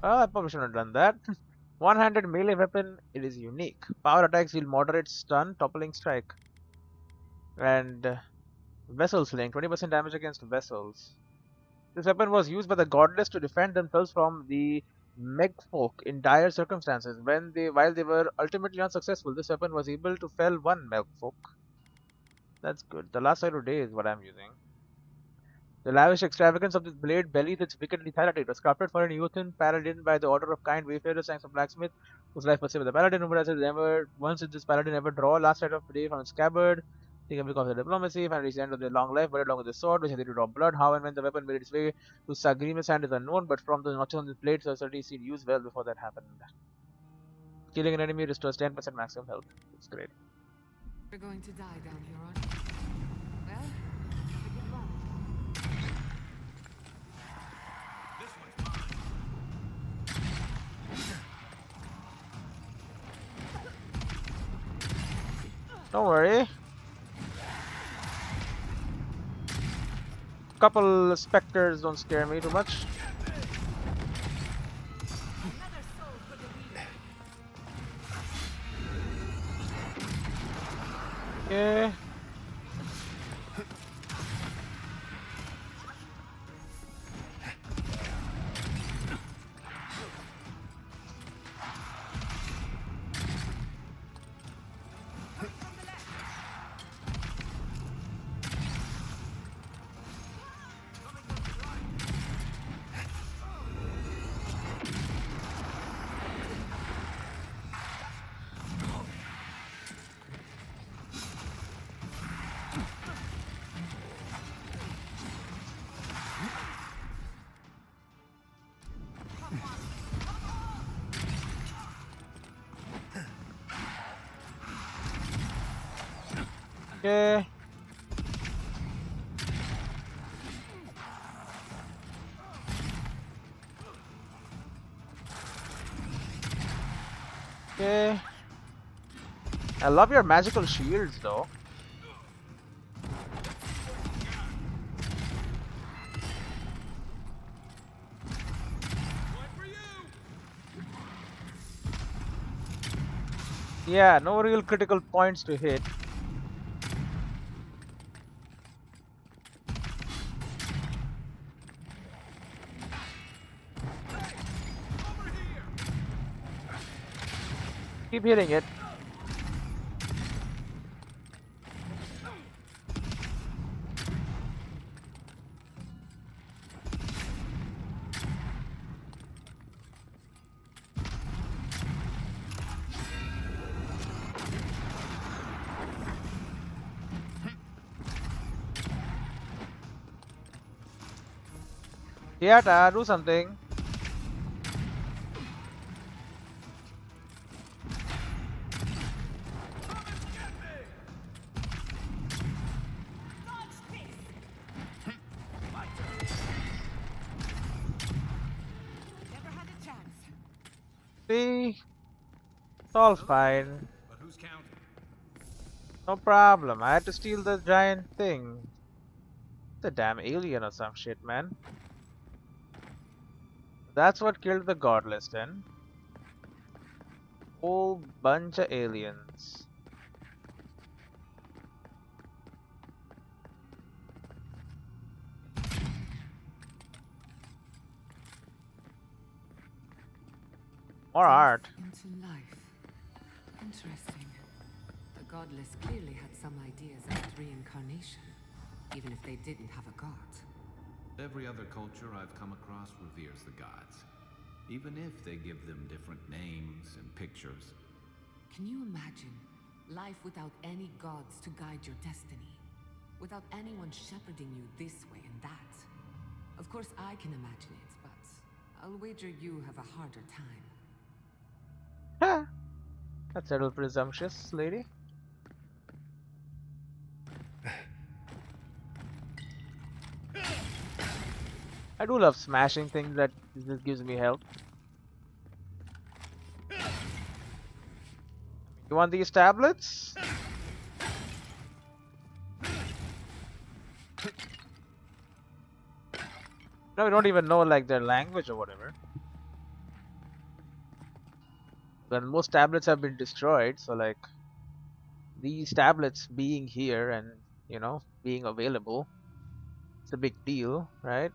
Speaker 1: Oh, I probably shouldn't have done that. One-handed melee weapon, it is unique. Power attacks deal moderate stun, toppling strike. And vessel sling, 20% damage against vessels. This weapon was used by the goddess to defend themselves from the Megfolk in dire circumstances. While they were ultimately unsuccessful, this weapon was able to fell one Megfolk. That's good. The last Iron Day is what I'm using. The lavish extravagance of this blade bellies its wicked lethality. It was crafted for an Eothan paladin by the order of kind wayfarer, thanks to blacksmith, whose life was saved. The paladin who has never once did this paladin ever draw last sight of the day from its scabbard. Think of because of diplomacy, finally reached the end of their long life, buried along with the sword, which had to draw blood. How and when the weapon made its way to Sagrima's hand is unknown, but from the notches on the blade, certainly seen used well before that happened. Killing an enemy restores 10% maximum health. It's great.
Speaker 4: We're going to die down here, aren't we? Well, have a good run.
Speaker 1: Don't worry. Couple specters don't scare me too much. Okay. Okay. Okay. I love your magical shields though. Yeah, no real critical points to hit. Keep hitting it. Yeah, do something.
Speaker 6: Never had a chance.
Speaker 1: See? It's all fine.
Speaker 2: But who's counting?
Speaker 1: No problem. I had to steal the giant thing. It's a damn alien or some shit, man. That's what killed the godless then. Whole bunch of aliens. More art.
Speaker 4: Into life. Interesting. The godless clearly had some ideas about reincarnation, even if they didn't have a god.
Speaker 3: Every other culture I've come across reveres the gods, even if they give them different names and pictures.
Speaker 4: Can you imagine life without any gods to guide your destiny? Without anyone shepherding you this way and that? Of course I can imagine it, but I'll wager you have a harder time.
Speaker 1: Ha! That's a little presumptuous, lady. I do love smashing things that just gives me health. You want these tablets? No, we don't even know like their language or whatever. Then most tablets have been destroyed, so like these tablets being here and you know being available, it's a big deal, right?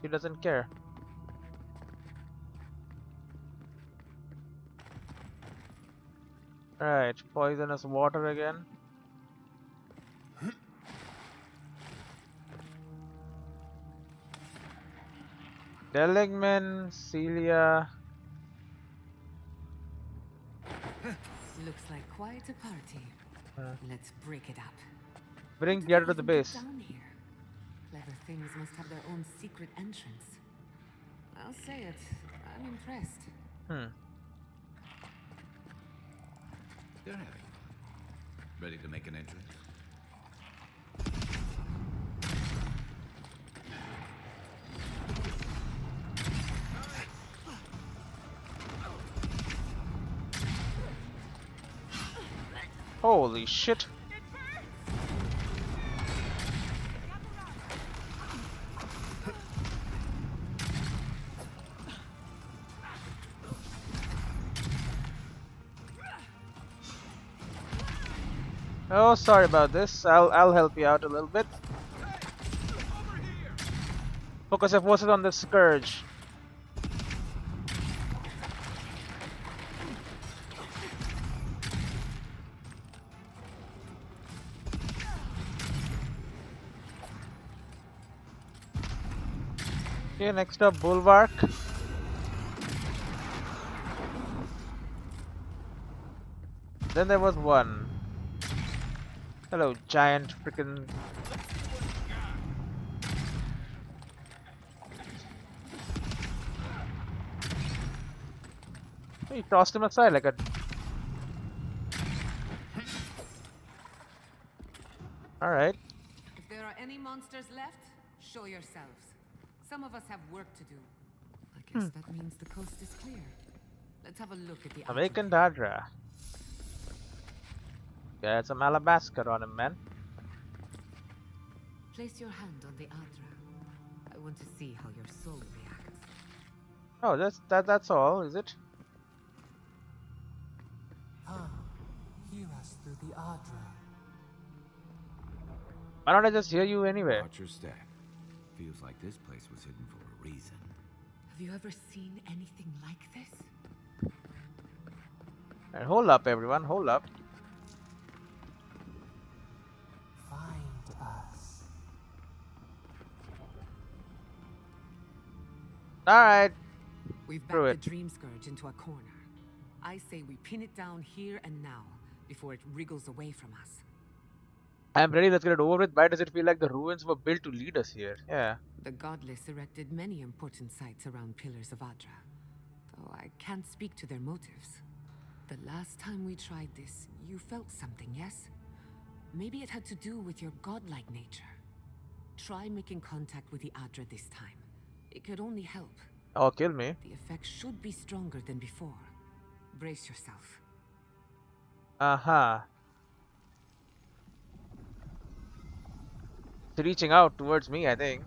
Speaker 1: She doesn't care. Right, poisonous water again. Deligman, Celia.
Speaker 4: Looks like quite a party. Let's break it up.
Speaker 1: Bring
Speaker 4: How did
Speaker 1: Eora
Speaker 4: they
Speaker 1: to the
Speaker 4: even get
Speaker 1: base.
Speaker 4: down here? Clever things must have their own secret entrance. I'll say it. I'm impressed.
Speaker 3: They're having fun. Ready to make an entrance?
Speaker 1: Holy shit. Oh, sorry about this. I'll help you out a little bit. Focus your forces on the scourge. Okay, next up, Bulwark. Then there was one. Hello, giant freaking. He tossed him aside like a. Alright.
Speaker 4: If there are any monsters left, show yourselves. Some of us have work to do. I guess that means the coast is clear. Let's have a look at the
Speaker 1: Awakened
Speaker 4: outer
Speaker 1: Aedyr. Got some alabaster on him, man.
Speaker 4: Place your hand on the Aedyr. I want to see how your soul reacts.
Speaker 1: Oh, that's all, is it?
Speaker 5: Hear us through the Aedyr.
Speaker 1: Why don't I just hear you anyway?
Speaker 3: Watch your step. Feels like this place was hidden for a reason.
Speaker 4: Have you ever seen anything like this?
Speaker 1: And hold up, everyone, hold up.
Speaker 5: Find us.
Speaker 1: Alright.
Speaker 4: We've
Speaker 1: Through
Speaker 4: backed the Dream Scourge into a corner. I say we pin it down here and now, before it wriggles away from us.
Speaker 1: I'm ready, let's get it over with. Why does it feel like the ruins were built to lead us here? Yeah.
Speaker 4: The Godless erected many important sites around Pillars of Aedyr, though I can't speak to their motives. The last time we tried this, you felt something, yes? Maybe it had to do with your godlike nature. Try making contact with the Aedyr this time. It could only help.
Speaker 1: Or kill me.
Speaker 4: The effect should be stronger than before. Brace yourself.
Speaker 1: Uh-huh. It's reaching out towards me, I think.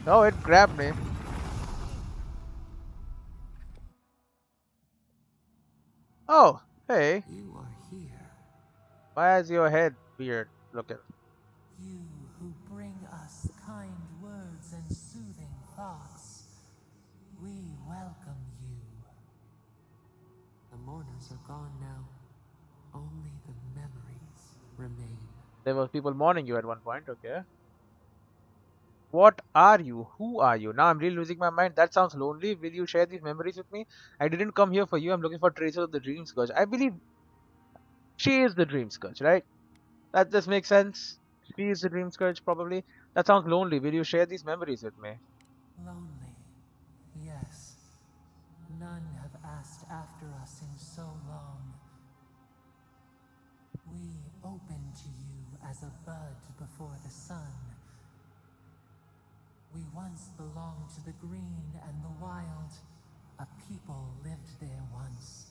Speaker 1: Oh, it grabbed me. Oh, hey.
Speaker 5: You are here.
Speaker 1: Why is your head weird looking?
Speaker 5: You who bring us kind words and soothing thoughts. We welcome you. The mourners are gone now. Only the memories remain.
Speaker 1: There were people mourning you at one point, okay. What are you? Who are you? Now I'm really losing my mind. That sounds lonely. Will you share these memories with me? I didn't come here for you. I'm looking for traces of the dream scourge. I believe she is the dream scourge, right? That just makes sense. She is the dream scourge, probably. That sounds lonely. Will you share these memories with me?
Speaker 5: Lonely, yes. None have asked after us in so long. We open to you as a bud before the sun. We once belonged to the green and the wild. A people lived there once.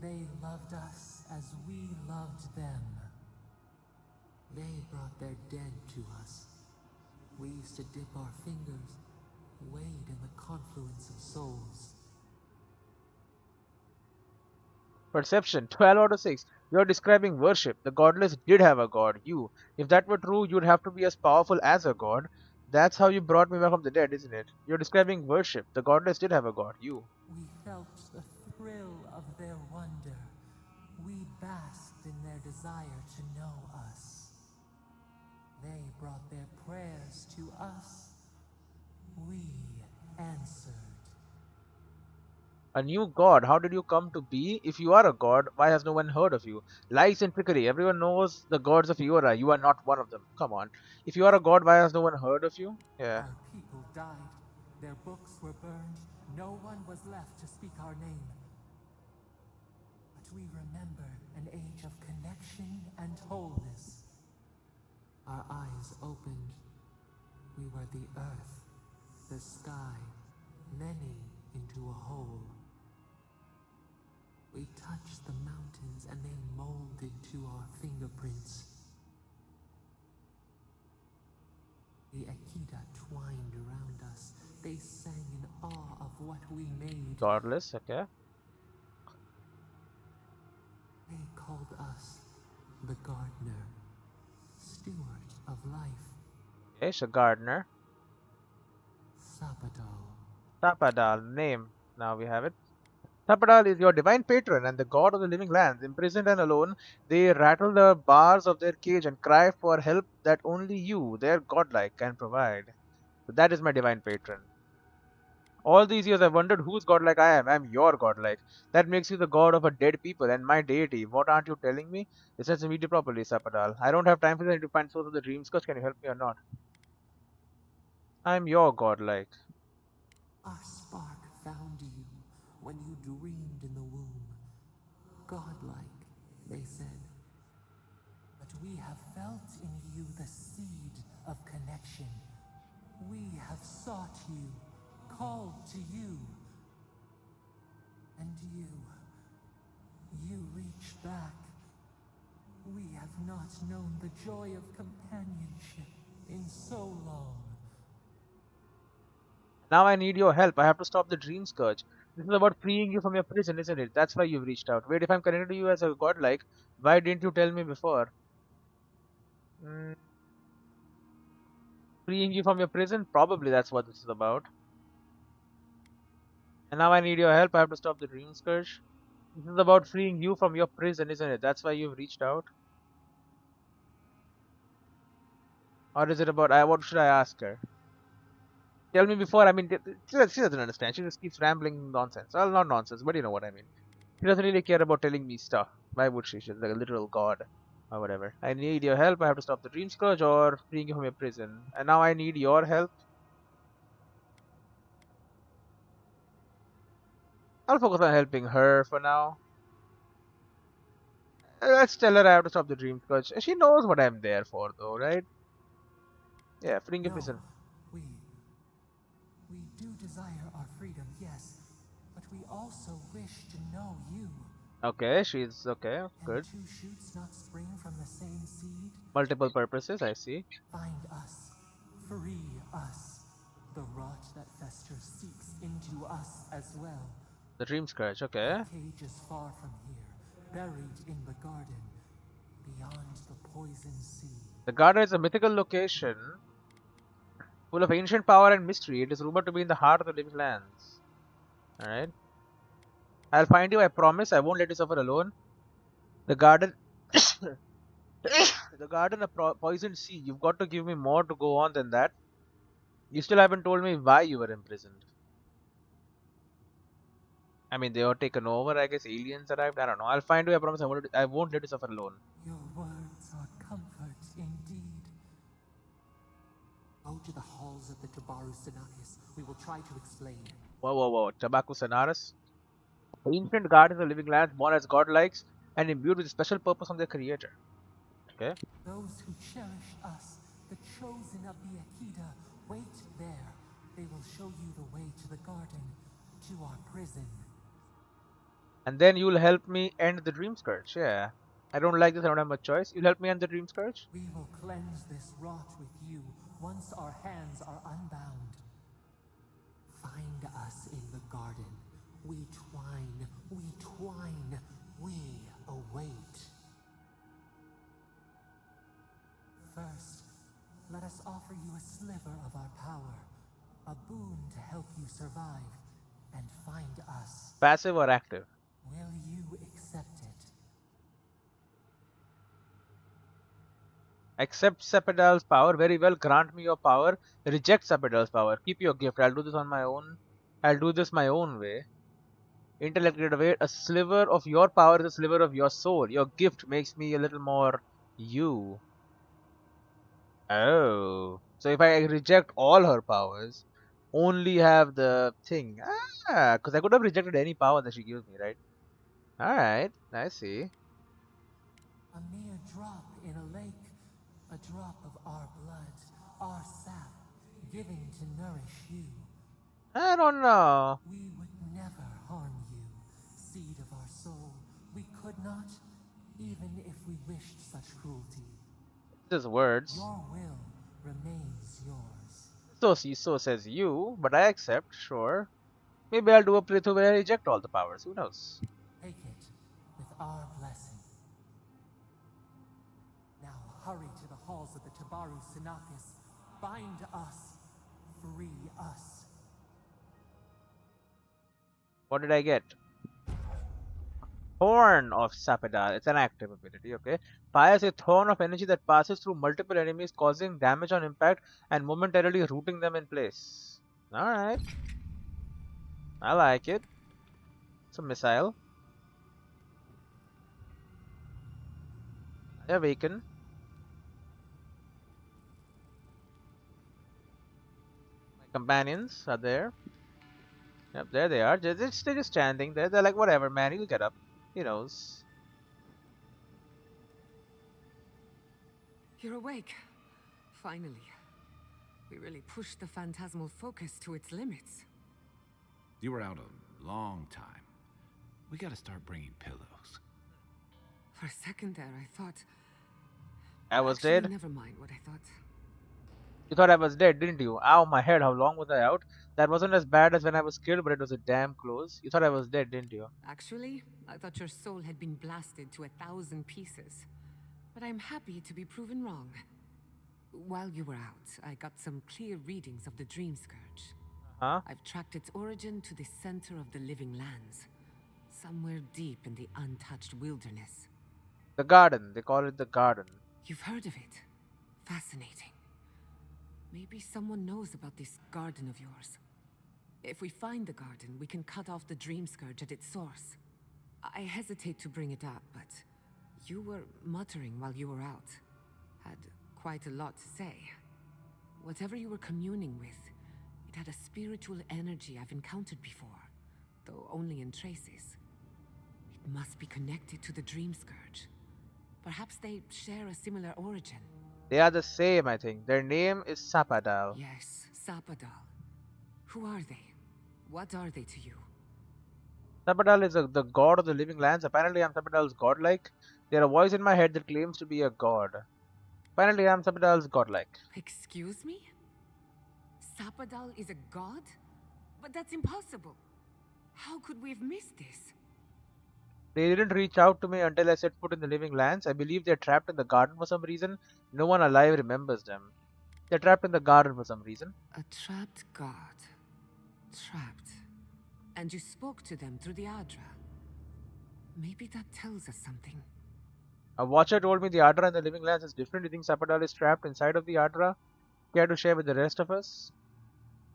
Speaker 5: They loved us as we loved them. They brought their dead to us. We used to dip our fingers, wade in the confluence of souls.
Speaker 1: Perception 12 out of 6. You're describing worship. The godless did have a god, you. If that were true, you'd have to be as powerful as a god. That's how you brought me back from the dead, isn't it? You're describing worship. The godless did have a god, you.
Speaker 5: We felt the thrill of their wonder. We basked in their desire to know us. They brought their prayers to us. We answered.
Speaker 1: A new god. How did you come to be? If you are a god, why has no one heard of you? Lies and trickery. Everyone knows the gods of Eora. You are not one of them. Come on. If you are a god, why has no one heard of you? Yeah.
Speaker 5: Our people died. Their books were burned. No one was left to speak our name. But we remember an age of connection and wholeness. Our eyes opened. We were the earth, the sky, many into a whole. We touched the mountains and they molded to our fingerprints. The Aedyr twined around us. They sang in awe of what we made.
Speaker 1: Godless, okay.
Speaker 5: They called us the gardener, steward of life.
Speaker 1: Okay, so gardener.
Speaker 5: Sapadal.
Speaker 1: Tapadal, name. Now we have it. Tapadal is your divine patron and the god of the living lands. Imprisoned and alone, they rattle the bars of their cage and cry for help that only you, their godlike, can provide. So that is my divine patron. All these years I've wondered whose godlike I am. I'm your godlike. That makes you the god of a dead people and my deity. What aren't you telling me? It says immediately properly, Sapadal. I don't have time for you to find source of the dream scourge. Can you help me or not? I'm your godlike.
Speaker 5: Our spark found you when you dreamed in the womb. Godlike, they said. But we have felt in you the seed of connection. We have sought you, called to you. And you reach back. We have not known the joy of companionship in so long.
Speaker 1: Now I need your help. I have to stop the dream scourge. This is about freeing you from your prison, isn't it? That's why you've reached out. Wait, if I'm connected to you as a godlike, why didn't you tell me before? Hmm. Freeing you from your prison? Probably that's what this is about. And now I need your help. I have to stop the dream scourge. This is about freeing you from your prison, isn't it? That's why you've reached out. Or is it about what should I ask her? Tell me before. I mean, she doesn't understand. She just keeps rambling nonsense. Well, not nonsense, but you know what I mean. She doesn't really care about telling me stuff. Why would she? She's like a literal god or whatever. I need your help. I have to stop the dream scourge or freeing you from your prison. And now I need your help. I'll focus on helping her for now. Let's tell her I have to stop the dream scourge. She knows what I'm there for, though, right? Yeah, freeing your
Speaker 5: No,
Speaker 1: prison.
Speaker 5: We do desire our freedom, yes, but we also wish to know you.
Speaker 1: Okay, she's okay.
Speaker 5: Can
Speaker 1: Good.
Speaker 5: two shoots not spring from the same seed?
Speaker 1: Multiple purposes, I see.
Speaker 5: Find us. Free us. The rot that festers seeps into us as well.
Speaker 1: The Dream Scourge, okay.
Speaker 5: Cage is far from here, buried in the garden, beyond the poison sea.
Speaker 1: The Garden is a mythical location full of ancient power and mystery. It is rumored to be in the heart of the living lands. Alright. I'll find you, I promise. I won't let you suffer alone. The garden. The garden, a poisoned sea. You've got to give me more to go on than that. You still haven't told me why you were imprisoned. I mean, they were taken over. I guess aliens arrived. I don't know. I'll find you, I promise. I won't let you suffer alone.
Speaker 5: Your words are comfort indeed. Go to the halls of the Tabaru Sinakis. We will try to explain.
Speaker 1: Whoa. Tabaku Sanaris. Ancient gardens of living lands, born as godlikes and imbued with a special purpose from their creator. Okay.
Speaker 5: Those who cherish us, the chosen of the Aedyr, wait there. They will show you the way to the garden, to our prison.
Speaker 1: And then you'll help me end the Dream Scourge. Yeah. I don't like this. I don't have much choice. You'll help me end the Dream Scourge?
Speaker 5: We will cleanse this rot with you once our hands are unbound. Find us in the garden. We twine, we await. First, let us offer you a sliver of our power, a boon to help you survive and find us.
Speaker 1: Passive or active?
Speaker 5: Will you accept it?
Speaker 1: Accept Sepidal's power. Very well. Grant me your power. Reject Sepidal's power. Keep your gift. I'll do this on my own. I'll do this my own way. Intellect get away. A sliver of your power is a sliver of your soul. Your gift makes me a little more you. Oh. So if I reject all her powers, only have the thing. Ah, because I could have rejected any power that she gives me, right? Alright, I see.
Speaker 5: A mere drop in a lake, a drop of our blood, our sap, given to nourish you.
Speaker 1: I don't know.
Speaker 5: We would never harm you, seed of our soul. We could not, even if we wished such cruelty.
Speaker 1: Just words.
Speaker 5: Your will remains yours.
Speaker 1: So says you, but I accept, sure. Maybe I'll do a playthrough where I reject all the powers, who knows?
Speaker 5: Take it with our blessing. Now hurry to the halls of the Tabaru Sinakis. Bind us. Free us.
Speaker 1: What did I get? Thorn of Sapidal. It's an active ability, okay? Fires a thorn of energy that passes through multiple enemies, causing damage on impact and momentarily rooting them in place. Alright. I like it. It's a missile. I awaken. My companions are there. Yep, there they are. They're just standing there. They're like, whatever, man, you'll get up. He knows.
Speaker 4: You're awake. Finally. We really pushed the phantasmal focus to its limits.
Speaker 3: You were out a long time. We gotta start bringing pillows.
Speaker 4: For a second there, I thought...
Speaker 1: I was
Speaker 4: Actually,
Speaker 1: dead.
Speaker 4: never mind what I thought.
Speaker 1: You thought I was dead, didn't you? Ow, my head, how long was I out? That wasn't as bad as when I was killed, but it was a damn close. You thought I was dead, didn't you?
Speaker 4: Actually, I thought your soul had been blasted to 1,000 pieces. But I'm happy to be proven wrong. While you were out, I got some clear readings of the Dream Scourge.
Speaker 1: Huh?
Speaker 4: I've tracked its origin to the center of the living lands. Somewhere deep in the untouched wilderness.
Speaker 1: The garden. They call it the garden.
Speaker 4: You've heard of it. Fascinating. Maybe someone knows about this garden of yours. If we find the garden, we can cut off the Dream Scourge at its source. I hesitate to bring it up, but you were muttering while you were out. Had quite a lot to say. Whatever you were communing with, it had a spiritual energy I've encountered before, though only in traces. It must be connected to the Dream Scourge. Perhaps they share a similar origin.
Speaker 1: They are the same, I think. Their name is Sapadal.
Speaker 4: Yes, Sapadal. Who are they? What are they to you?
Speaker 1: Sabadal is the god of the living lands. Apparently, I'm Sabadal's godlike. There's a voice in my head that claims to be a god. Apparently, I'm Sabadal's godlike.
Speaker 4: Excuse me? Sapadal is a god? But that's impossible. How could we have missed this?
Speaker 1: They didn't reach out to me until I set foot in the living lands. I believe they're trapped in the garden for some reason. No one alive remembers them. They're trapped in the garden for some reason.
Speaker 4: A trapped god. Trapped. And you spoke to them through the Aedyr. Maybe that tells us something.
Speaker 1: A watcher told me the Aedyr and the living lands is different. You think Sapadal is trapped inside of the Aedyr? Care to share with the rest of us?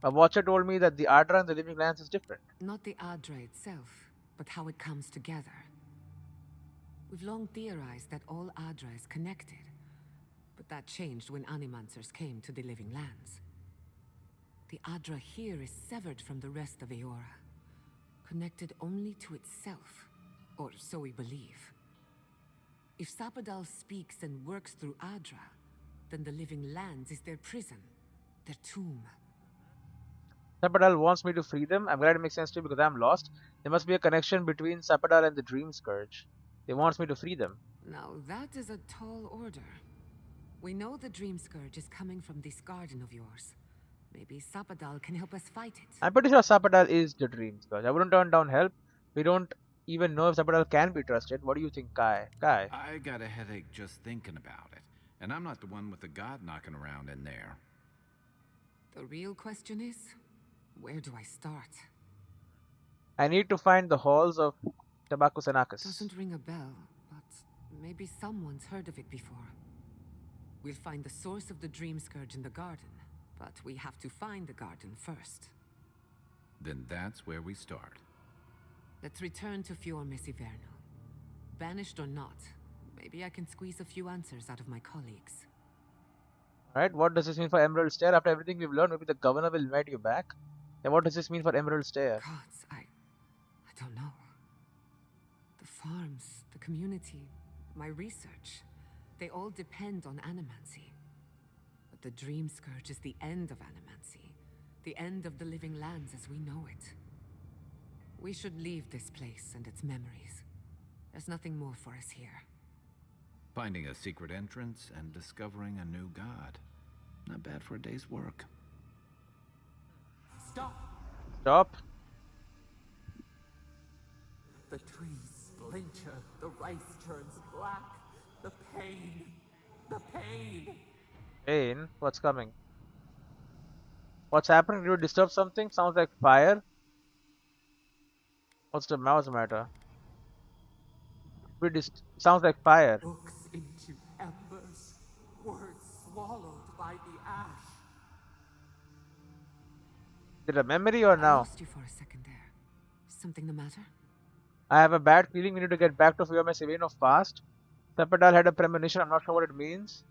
Speaker 1: A watcher told me that the Aedyr and the living lands is different.
Speaker 4: Not the Aedyr itself, but how it comes together. We've long theorized that all Aedyr is connected, but that changed when Animancers came to the living lands. The Aedyr here is severed from the rest of Eora, connected only to itself, or so we believe. If Sapadal speaks and works through Aedyr, then the living lands is their prison, their tomb.
Speaker 1: Sapadal wants me to free them. I'm glad it makes sense to you because I'm lost. There must be a connection between Sapadal and the Dream Scourge. They wants me to free them.
Speaker 4: Now that is a tall order. We know the Dream Scourge is coming from this garden of yours. Maybe Sapadal can help us fight it.
Speaker 1: I'm pretty sure Sapadal is the Dream Scourge. I wouldn't turn down help. We don't even know if Sapadal can be trusted. What do you think, Kai? Kai?
Speaker 3: I got a headache just thinking about it. And I'm not the one with the god knocking around in there.
Speaker 4: The real question is, where do I start?
Speaker 1: I need to find the halls of Tabakusanakis.
Speaker 4: Doesn't ring a bell, but maybe someone's heard of it before. We'll find the source of the Dream Scourge in the garden, but we have to find the garden first.
Speaker 3: Then that's where we start.
Speaker 4: Let's return to Emulcifier. Banished or not, maybe I can squeeze a few answers out of my colleagues.
Speaker 1: Alright, what does this mean for Emerald Stair? After everything we've learned, maybe the governor will invite you back. Then what does this mean for Emerald Stair?
Speaker 4: Gods, I don't know. The farms, the community, my research, they all depend on animancy. But the Dream Scourge is the end of animancy, the end of the living lands as we know it. We should leave this place and its memories. There's nothing more for us here.
Speaker 3: Finding a secret entrance and discovering a new god. Not bad for a day's work.
Speaker 5: Stop!
Speaker 1: Stop.
Speaker 5: The trees splinter, the rice turns black. The pain! The pain!
Speaker 1: Pain? What's coming? What's happening? Did you disturb something? Sounds like fire. What's the mouse matter? Sounds like fire.
Speaker 5: Books into embers, words swallowed by the ash.
Speaker 1: Is it a memory or
Speaker 4: I
Speaker 1: now?
Speaker 4: lost you for a second there. Something the matter?
Speaker 1: I have a bad feeling we need to get back to Emulcifier fast. Sapadal had a premonition. I'm not sure what it means.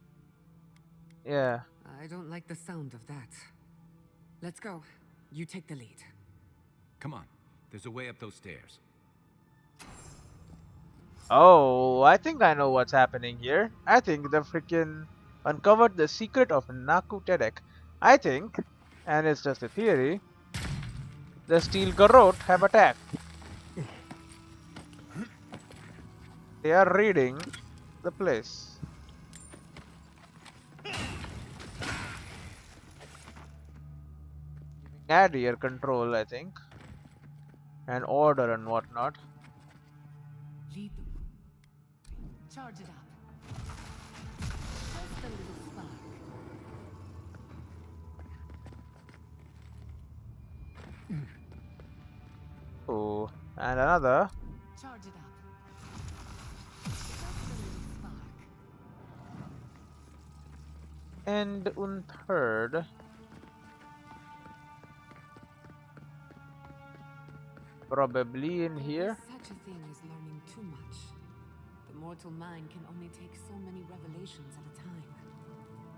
Speaker 1: Yeah.
Speaker 4: I don't like the sound of that. Let's go. You take the lead.
Speaker 3: Come on, there's a way up those stairs.
Speaker 1: Oh, I think I know what's happening here. I think the freaking uncovered the secret of Naku Tedek. I think, and it's just a theory, the Steel Garrote have attacked. They are reading the place. Aedyr control, I think, and order and whatnot.
Speaker 5: Lead them. Charge it up. Just a little spark.
Speaker 1: Oh, and another.
Speaker 5: Charge it up. Just a little spark.
Speaker 1: And unthird. Probably in here.
Speaker 4: Such a thing as learning too much. The mortal mind can only take so many revelations at a time.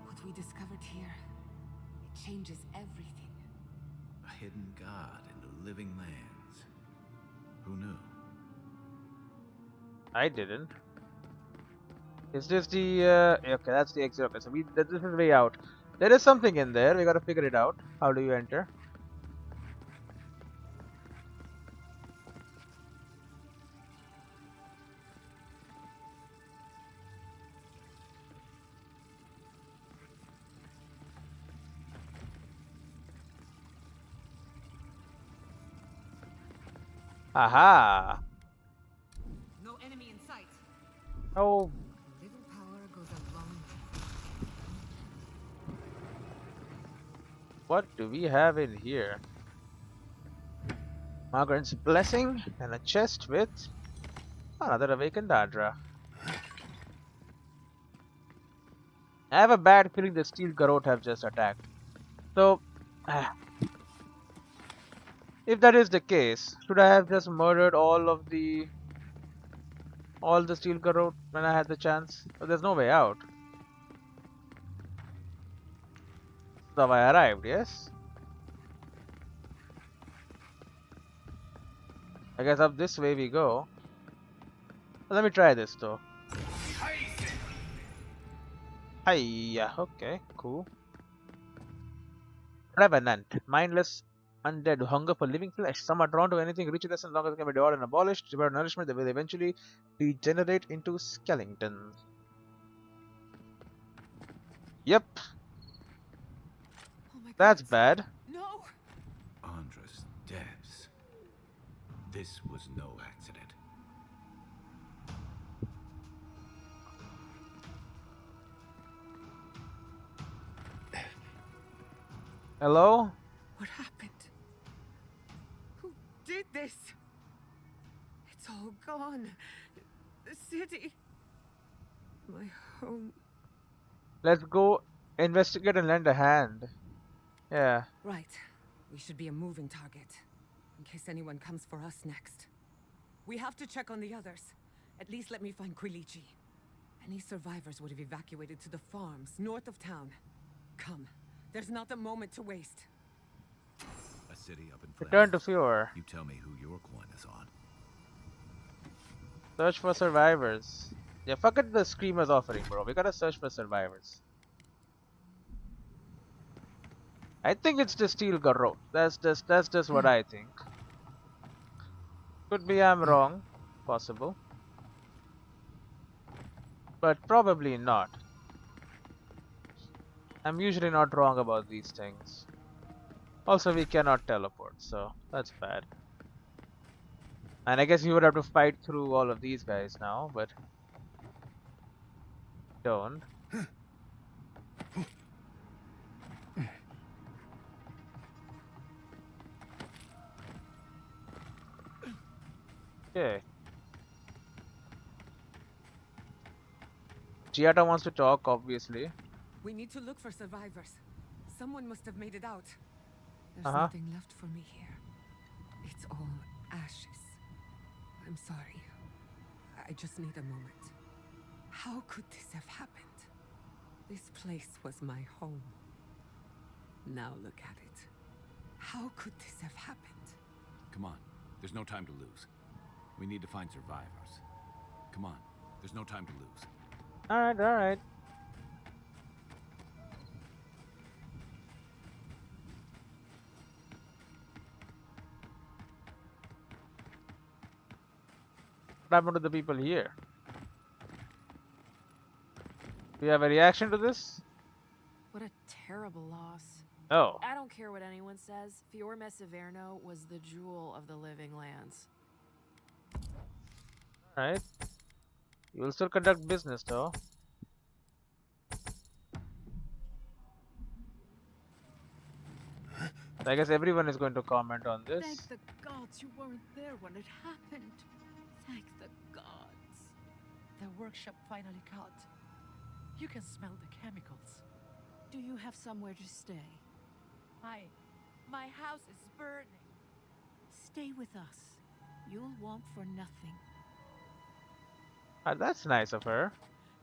Speaker 4: What we discovered here, it changes everything.
Speaker 3: A hidden god in the living lands. Who knew?
Speaker 1: I didn't. Is this the okay, that's the exit. Okay, so this is way out. There is something in there. We gotta figure it out. How do you enter? Aha!
Speaker 4: No enemy in sight.
Speaker 1: Oh,
Speaker 4: Little power goes a long way.
Speaker 1: what do we have in here? Margaret's blessing and a chest with another awakened Aedyr. I have a bad feeling the steel garrote have just attacked. So, if that is the case, should I have just murdered all the steel garrote when I had the chance? But there's no way out. So I arrived, yes? I guess up this way we go. Let me try this though. Hiya, okay, cool. Revenant, mindless undead who hunger for living flesh. Some are drawn to anything reachless as long as it can be devoured and abolished. Devour nourishment, they will eventually degenerate into skeletons. Yep,
Speaker 4: Oh my
Speaker 1: that's
Speaker 4: gods.
Speaker 1: bad.
Speaker 4: No!
Speaker 3: Andres Devs. This was no accident.
Speaker 1: Hello?
Speaker 4: What happened? Who did this? It's all gone. The city. My home.
Speaker 1: Let's go investigate and lend a hand. Yeah.
Speaker 4: Right. We should be a moving target. In case anyone comes for us next. We have to check on the others. At least let me find Quilichi. Any survivors would have evacuated to the farms north of town. Come. There's not a moment to waste.
Speaker 3: A city up in
Speaker 1: Return
Speaker 3: flames.
Speaker 1: to Fjord.
Speaker 3: You tell me who your coin is on.
Speaker 1: Search for survivors. Yeah, fuck it, the Screamer's offering, bro. We gotta search for survivors. I think it's the steel garrote. That's just what I think. Could be I'm wrong. Possible. But probably not. I'm usually not wrong about these things. Also, we cannot teleport, so that's bad. And I guess you would have to fight through all of these guys now, but don't. Okay. Giada wants to talk, obviously.
Speaker 4: We need to look for survivors. Someone must have made it out. There's
Speaker 1: Uh-huh.
Speaker 4: nothing left for me here. It's all ashes. I'm sorry. I just need a moment. How could this have happened? This place was my home. Now look at it. How could this have happened?
Speaker 3: Come on. There's no time to lose. We need to find survivors. Come on. There's no time to lose.
Speaker 1: Alright, alright. What happened to the people here? Do you have a reaction to this?
Speaker 7: What a terrible loss.
Speaker 1: Oh.
Speaker 7: I don't care what anyone says. Emulcifier was the jewel of the living lands.
Speaker 1: Alright. You will still conduct business though. I guess everyone is going to comment on this.
Speaker 6: Thank the gods you weren't there when it happened. Thank the gods. The workshop finally caught. You can smell the chemicals. Do you have somewhere to stay? My house is burning. Stay with us. You'll want for nothing.
Speaker 1: Ah, that's nice of her.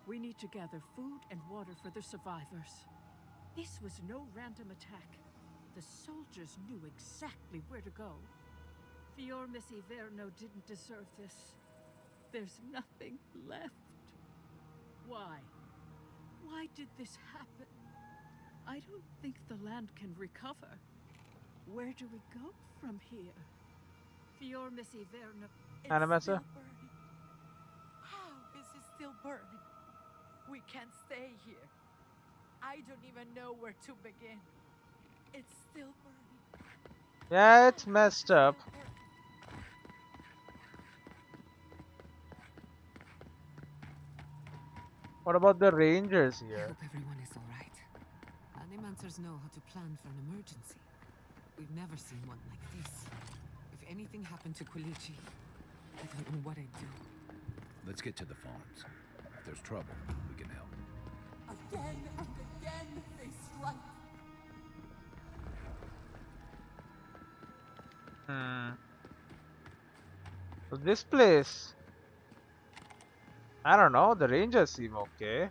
Speaker 6: We need to gather food and water for the survivors. This was no random attack. The soldiers knew exactly where to go. Emulcifier didn't deserve this. There's nothing left. Why? Why did this happen? I don't think the land can recover. Where do we go from here? Emulcifier
Speaker 1: Anamasa?
Speaker 6: still burning. How is it still burning? We can't stay here. I don't even know where to begin. It's still burning.
Speaker 1: Yeah, it's messed up. What about the rangers
Speaker 4: I
Speaker 1: here?
Speaker 4: hope everyone is all right. Animancers know how to plan for an emergency. We've never seen one like this. If anything happened to Quilici, I don't know what I'd do.
Speaker 3: Let's get to the farms. If there's trouble, we can help.
Speaker 5: Again and again they strike.
Speaker 1: Hmm. So this place, I don't know. The rangers seem okay.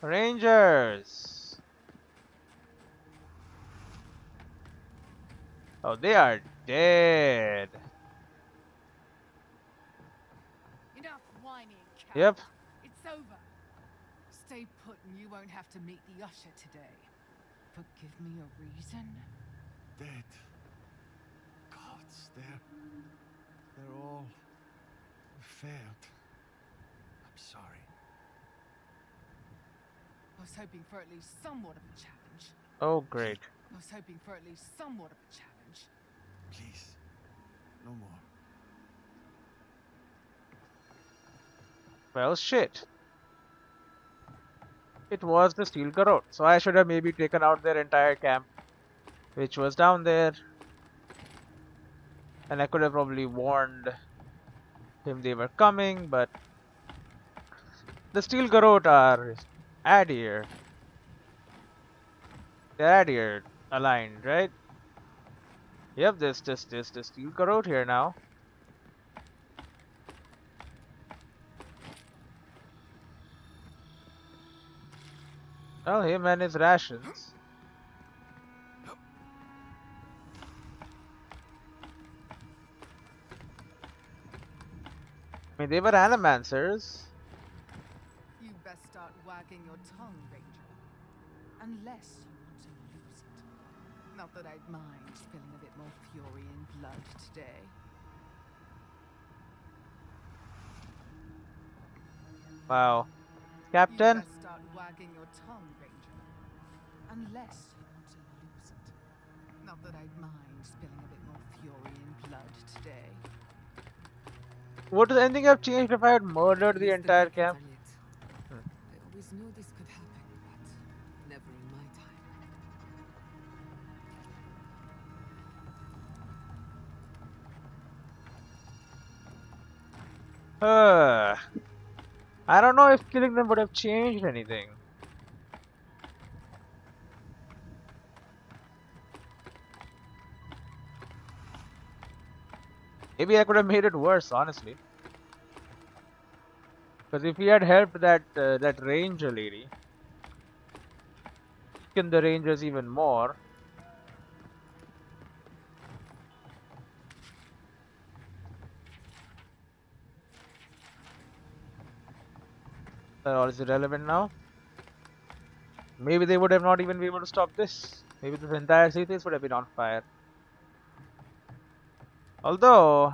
Speaker 1: Rangers. Oh, they are dead.
Speaker 6: Enough whining, cow.
Speaker 1: Yep.
Speaker 6: It's over. Stay put and you won't have to meet the usher today. But give me a reason.
Speaker 8: Dead. Gods, they're all failed. I'm sorry.
Speaker 6: I was hoping for at least somewhat of a challenge.
Speaker 1: Oh, great.
Speaker 6: I was hoping for at least somewhat of a challenge.
Speaker 8: Please, no more.
Speaker 1: Well, shit. It was the steel garrote. So I should have maybe taken out their entire camp, which was down there. And I could have probably warned him they were coming, but the steel garrote are Aedyr. They're Aedyr aligned, right? Yep, there's the steel garrote here now. Well, him and his rations. I mean, they were animancers.
Speaker 6: You best start wagging your tongue, Ranger. Unless you want to lose it. Not that I'd mind spilling a bit more fury and blood today.
Speaker 1: Wow.
Speaker 6: You
Speaker 1: Captain?
Speaker 6: best start wagging your tongue, Ranger. Unless you want to lose it. Not that I'd mind spilling a bit more fury and blood today.
Speaker 1: Would anything have changed if I had murdered
Speaker 4: At
Speaker 1: the
Speaker 4: least
Speaker 1: entire
Speaker 4: beacons
Speaker 1: camp?
Speaker 4: are lit. I always knew this could happen, but never in my time.
Speaker 1: I don't know if killing them would have changed anything. Maybe I could have made it worse, honestly. Because if he had helped that ranger lady, weaken the rangers even more. That all is irrelevant now. Maybe they would have not even been able to stop this. Maybe this entire cities would have been on fire. Although,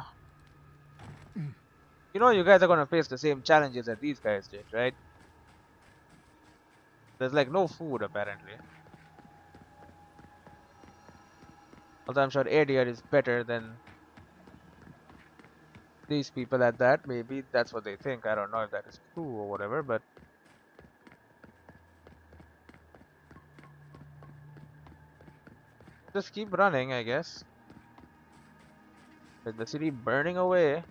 Speaker 1: you know, you guys are gonna face the same challenges that these guys did, right? There's like no food apparently. Although I'm sure Aedyr is better than these people at that. Maybe that's what they think. I don't know if that is true or whatever, but just keep running, I guess. With the city burning away.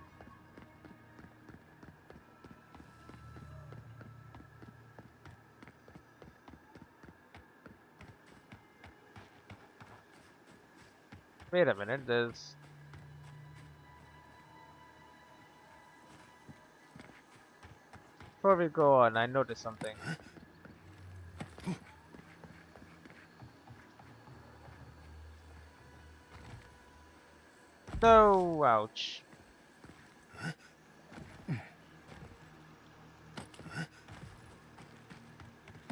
Speaker 1: Wait a minute, there's... Before we go on, I noticed something. No, ouch.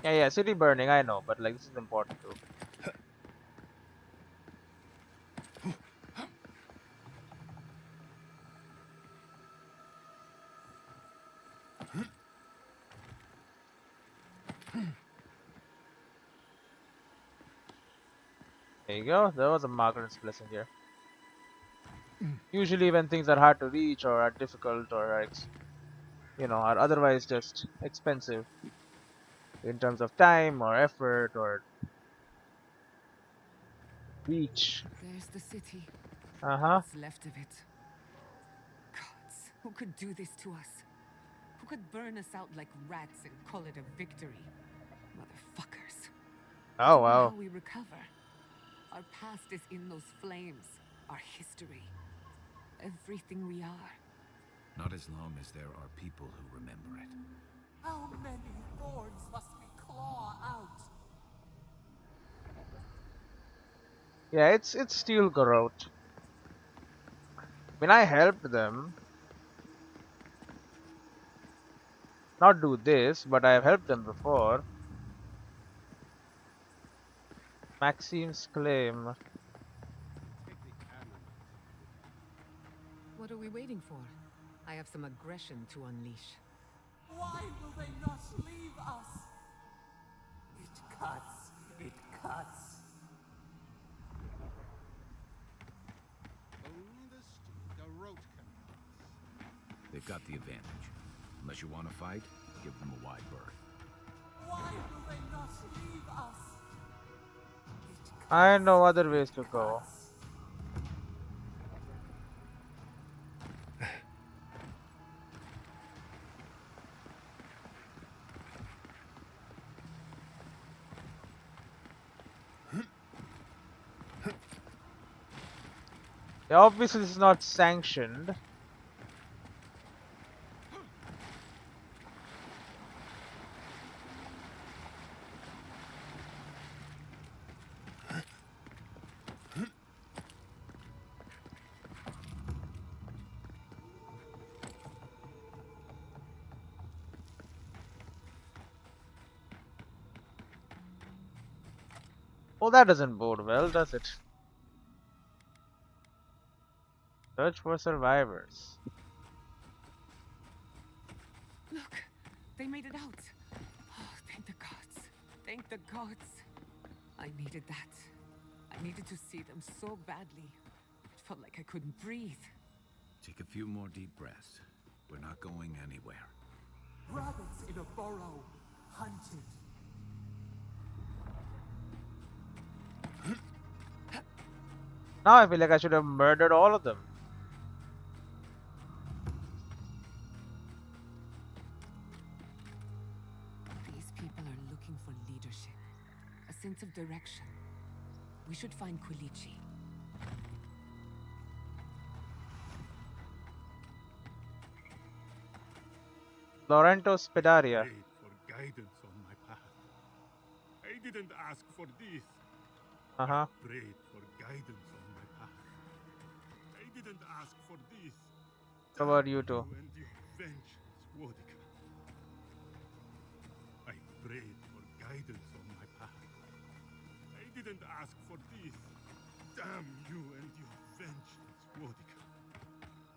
Speaker 1: Yeah, city burning, I know, but like this is important too. There you go, there was a Margaret's blessing here. Usually when things are hard to reach or are difficult or are are otherwise just expensive in terms of time or effort or reach.
Speaker 4: There's the city.
Speaker 1: Uh-huh.
Speaker 4: What's left of it. Gods, who could do this to us? Who could burn us out like rats and call it a victory? Motherfuckers.
Speaker 1: Oh
Speaker 4: What will
Speaker 1: wow.
Speaker 4: how we recover? Our past is in those flames. Our history. Everything we are.
Speaker 3: Not as long as there are people who remember it.
Speaker 5: How many thorns must we claw out?
Speaker 1: Yeah, it's steel growth. I mean, I helped them not do this, but I have helped them before. Maxime's claim.
Speaker 4: What are we waiting for? I have some aggression to unleash.
Speaker 5: Why will they not leave us? It cuts. It cuts.
Speaker 3: They've got the advantage. Unless you want to fight, give them a wide berth.
Speaker 5: Why will they not leave us?
Speaker 1: I know other ways to go. Yeah, obviously this is not sanctioned. Oh, that doesn't bode well, does it? Search for survivors.
Speaker 4: Look, they made it out. Oh, thank the gods. Thank the gods. I needed that. I needed to see them so badly. It felt like I couldn't breathe.
Speaker 3: Take a few more deep breaths. We're not going anywhere.
Speaker 5: Rabbits in a burrow, hunted.
Speaker 1: Now I feel like I should have murdered all of them.
Speaker 4: These people are looking for leadership, a sense of direction. We should find Quilichi.
Speaker 1: Laurento Spedaria.
Speaker 8: Prayed for guidance on my path. I didn't ask for this.
Speaker 1: Uh-huh.
Speaker 8: Prayed for guidance on my path. I didn't ask for this.
Speaker 1: How about you two?
Speaker 8: And your vengeance, Wodica. I prayed for guidance on my path. I didn't ask for this. Damn you and your vengeance, Wodica.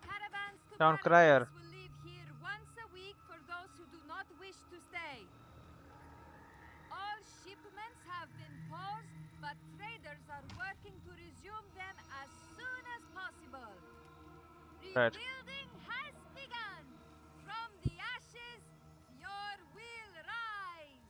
Speaker 9: Caravans to
Speaker 1: Town
Speaker 9: paradise
Speaker 1: crier.
Speaker 9: will leave here once a week for those who do not wish to stay. All shipments have been paused, but traders are working to resume them as soon as possible.
Speaker 1: Right.
Speaker 9: Rebuilding has begun. From the ashes, your will rise.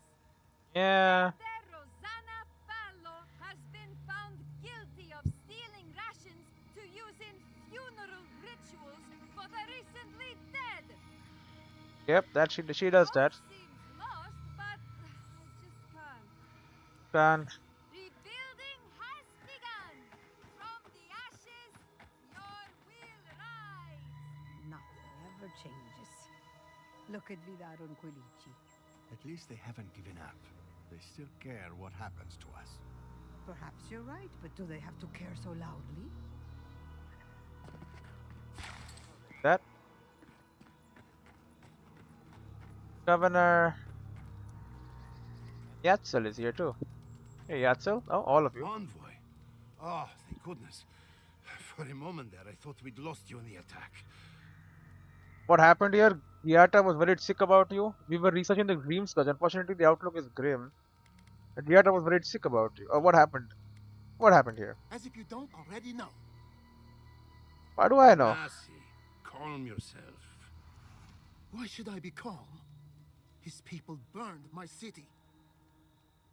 Speaker 1: Yeah.
Speaker 9: Aedyr Rosanna Fallo has been found guilty of stealing rations to use in funeral rituals for the recently dead.
Speaker 1: Yep, that she does that.
Speaker 9: Hope seems lost, but I just can't.
Speaker 1: Can't.
Speaker 9: Rebuilding has begun. From the ashes, your will rise.
Speaker 10: Nothing ever changes. Look at Vidar and Quilici.
Speaker 11: At least they haven't given up. They still care what happens to us.
Speaker 10: Perhaps you're right, but do they have to care so loudly?
Speaker 1: That. Governor Yatzel is here too. Hey Yatzel. Oh, all of you.
Speaker 11: Envoy. Oh, thank goodness. For a moment there, I thought we'd lost you in the attack.
Speaker 1: What happened here? Giata was worried sick about you. We were researching the dream scourge. Unfortunately, the outlook is grim. And Giata was worried sick about you. What happened? What happened here?
Speaker 11: As if you don't already know.
Speaker 1: How do I know?
Speaker 11: Nasi, calm yourself.
Speaker 12: Why should I be calm? His people burned my city.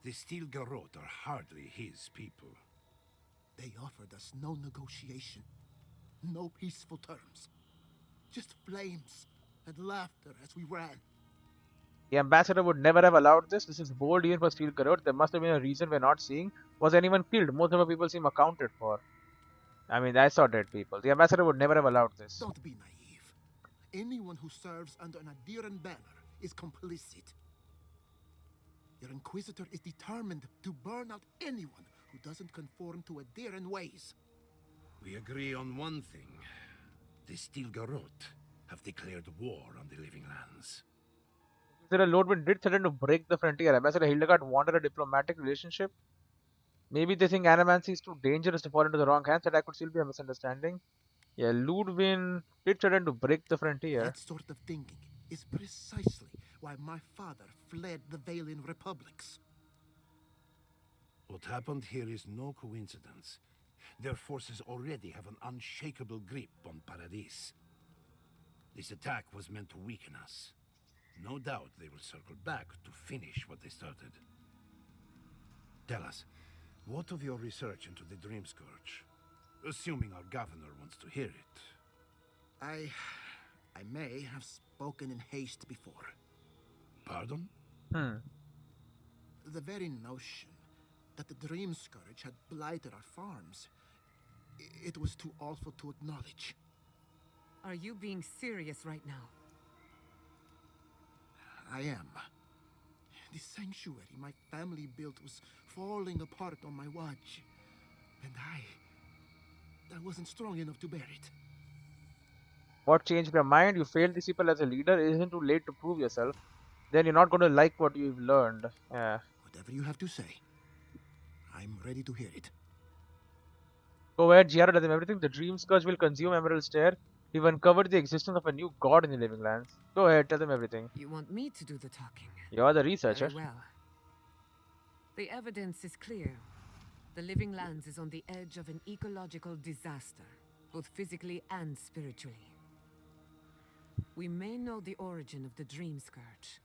Speaker 11: The Steel Garrote are hardly his people.
Speaker 12: They offered us no negotiation, no peaceful terms. Just flames and laughter as we ran.
Speaker 1: The ambassador would never have allowed this. This is bold even for Steel Garrote. There must have been a reason we're not seeing. Was anyone killed? Most of the people seem accounted for. I mean, I saw dead people. The ambassador would never have allowed this.
Speaker 12: Don't be naive. Anyone who serves under an Aedyran banner is complicit. Your Inquisitor is determined to burn out anyone who doesn't conform to Aedyran ways.
Speaker 11: We agree on one thing. The Steel Garrote have declared war on the Living Lands.
Speaker 1: Consider Lordwyn did threaten to break the frontier. Ambassador Hildegard wanted a diplomatic relationship. Maybe they think Animancy is too dangerous to fall into the wrong hands. That could still be a misunderstanding. Yeah, Ludwig did threaten to break the frontier.
Speaker 12: That sort of thinking is precisely why my father fled the Valian republics.
Speaker 11: What happened here is no coincidence. Their forces already have an unshakable grip on Paradis. This attack was meant to weaken us. No doubt they will circle back to finish what they started. Tell us, what of your research into the Dream Scourge? Assuming our governor wants to hear it.
Speaker 12: I may have spoken in haste before.
Speaker 11: Pardon?
Speaker 12: The very notion that the Dream Scourge had blighted our farms, it was too awful to acknowledge.
Speaker 4: Are you being serious right now?
Speaker 12: I am. The sanctuary my family built was falling apart on my watch. And I wasn't strong enough to bear it.
Speaker 1: What changed your mind? You failed these people as a leader. It isn't too late to prove yourself. Then you're not going to like what you've learned. Yeah.
Speaker 12: Whatever you have to say, I'm ready to hear it.
Speaker 1: Go ahead, Giara, tell them everything. The Dream Scourge will consume Emerald Stair. We've uncovered the existence of a new god in the Living Lands. Go ahead, tell them everything.
Speaker 4: You want me to do the talking?
Speaker 1: You're the researcher.
Speaker 4: Very well. The evidence is clear. The Living Lands is on the edge of an ecological disaster, both physically and spiritually. We may know the origin of the Dream Scourge.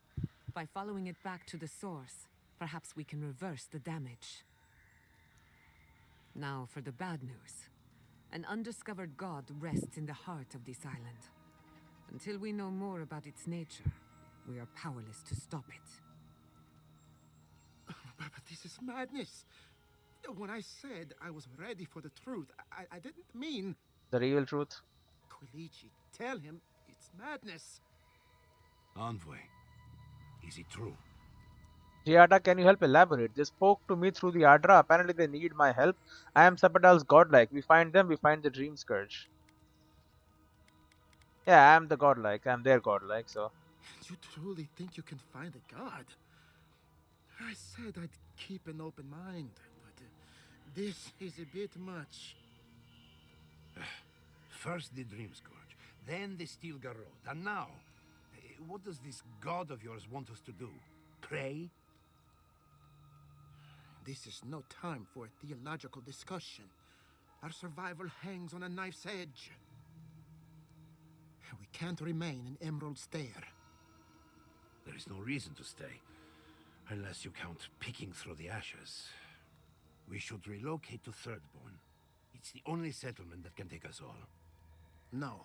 Speaker 4: By following it back to the source, perhaps we can reverse the damage. Now for the bad news. An undiscovered god rests in the heart of this island. Until we know more about its nature, we are powerless to stop it.
Speaker 12: But this is madness. When I said I was ready for the truth, I didn't mean...
Speaker 1: The real truth.
Speaker 12: Quilici, tell him it's madness.
Speaker 11: Envoy, is it true?
Speaker 1: Giada, can you help elaborate? They spoke to me through the Aedyr. Apparently they need my help. I am Sapadal's godlike. We find them, we find the Dream Scourge. Yeah, I am the godlike. I am their godlike, so...
Speaker 12: You truly think you can find a god? I said I'd keep an open mind, but this is a bit much.
Speaker 11: First the Dream Scourge, then the Steel Garrote, and now, what does this god of yours want us to do? Pray?
Speaker 12: This is no time for a theological discussion. Our survival hangs on a knife's edge. We can't remain in Emerald Stair.
Speaker 11: There is no reason to stay, unless you count picking through the ashes. We should relocate to Thirdborn. It's the only settlement that can take us all.
Speaker 12: No.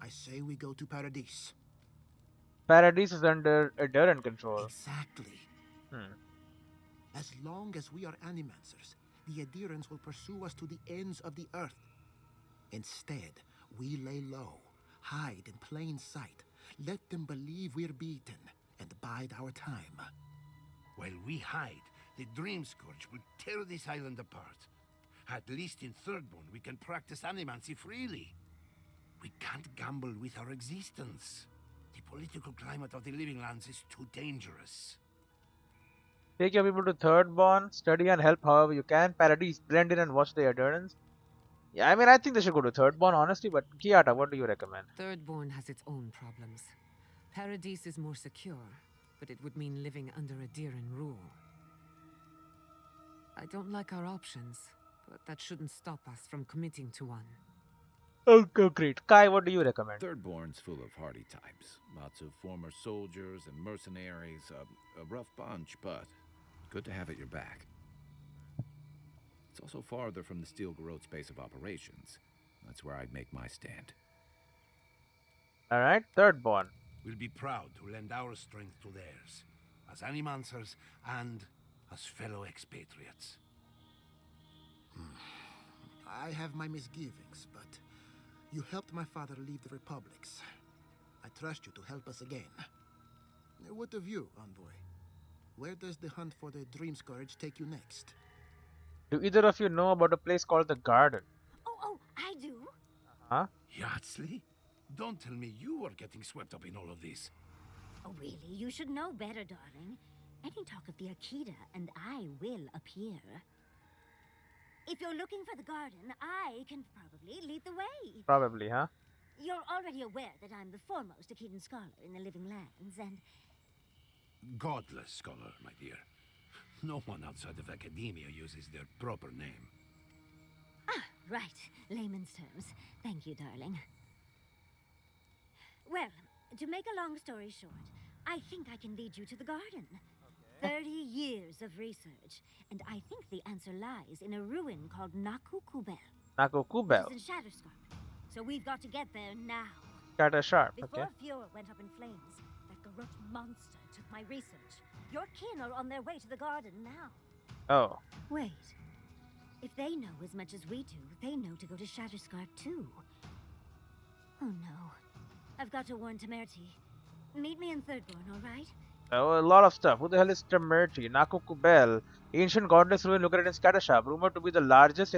Speaker 12: I say we go to Paradis.
Speaker 1: Paradis is under Aedyran control.
Speaker 12: Exactly. As long as we are Animancers, the Aedyrans will pursue us to the ends of the earth. Instead, we lay low, hide in plain sight, let them believe we're beaten, and bide our time.
Speaker 11: While we hide, the Dream Scourge will tear this island apart. At least in Thirdborn, we can practice animancy freely. We can't gamble with our existence. The political climate of the Living Lands is too dangerous.
Speaker 1: Take your people to Thirdborn, study and help however you can. Paradis, blend in and watch the Aedyrans. Yeah, I mean, I think they should go to Thirdborn, honestly, but Kiata, what do you recommend?
Speaker 4: Thirdborn has its own problems. Paradis is more secure, but it would mean living under Aedyran rule. I don't like our options, but that shouldn't stop us from committing to one.
Speaker 1: Oh, great. Kai, what do you recommend?
Speaker 3: Thirdborn's full of hardy types. Lots of former soldiers and mercenaries. A rough bunch, but good to have at your back. It's also farther from the Steel Garrote's base of operations. That's where I'd make my stand.
Speaker 1: Alright, Thirdborn.
Speaker 11: We'll be proud to lend our strength to theirs, as Animancers and as fellow expatriates.
Speaker 12: I have my misgivings, but you helped my father leave the Republics. I trust you to help us again. What of you, Envoy? Where does the hunt for the Dream Scourge take you next?
Speaker 1: Do either of you know about a place called the Garden?
Speaker 13: Oh, I do.
Speaker 1: Huh?
Speaker 11: Yardsley? Don't tell me you are getting swept up in all of this.
Speaker 13: Oh, really? You should know better, darling. Any talk of the Akita, and I will appear. If you're looking for the garden, I can probably lead the way.
Speaker 1: Probably, huh?
Speaker 13: You're already aware that I'm the foremost Akitan scholar in the Living Lands, and...
Speaker 11: Godless scholar, my dear. No one outside of academia uses their proper name.
Speaker 13: Ah, right. Layman's terms. Thank you, darling. Well, to make a long story short, I think I can lead you to the garden. 30 years of research, and I think the answer lies in a ruin called Nakukubel.
Speaker 1: Nakukubel.
Speaker 13: It's in Shatterscarp. So we've got to get there now.
Speaker 1: Shatter Sharp,
Speaker 13: Before
Speaker 1: okay.
Speaker 13: Eora went up in flames, that Garrote monster took my research. Your kin are on their way to the garden now.
Speaker 1: Oh.
Speaker 13: Wait. If they know as much as we do, they know to go to Shatterscarp too. Oh no. I've got to warn Temerty. Meet me in Thirdborn, alright?
Speaker 1: Oh, a lot of stuff. Who the hell is Temerty? Nakukubel. Ancient godless ruin located in Scattershop. Rumored to be the largest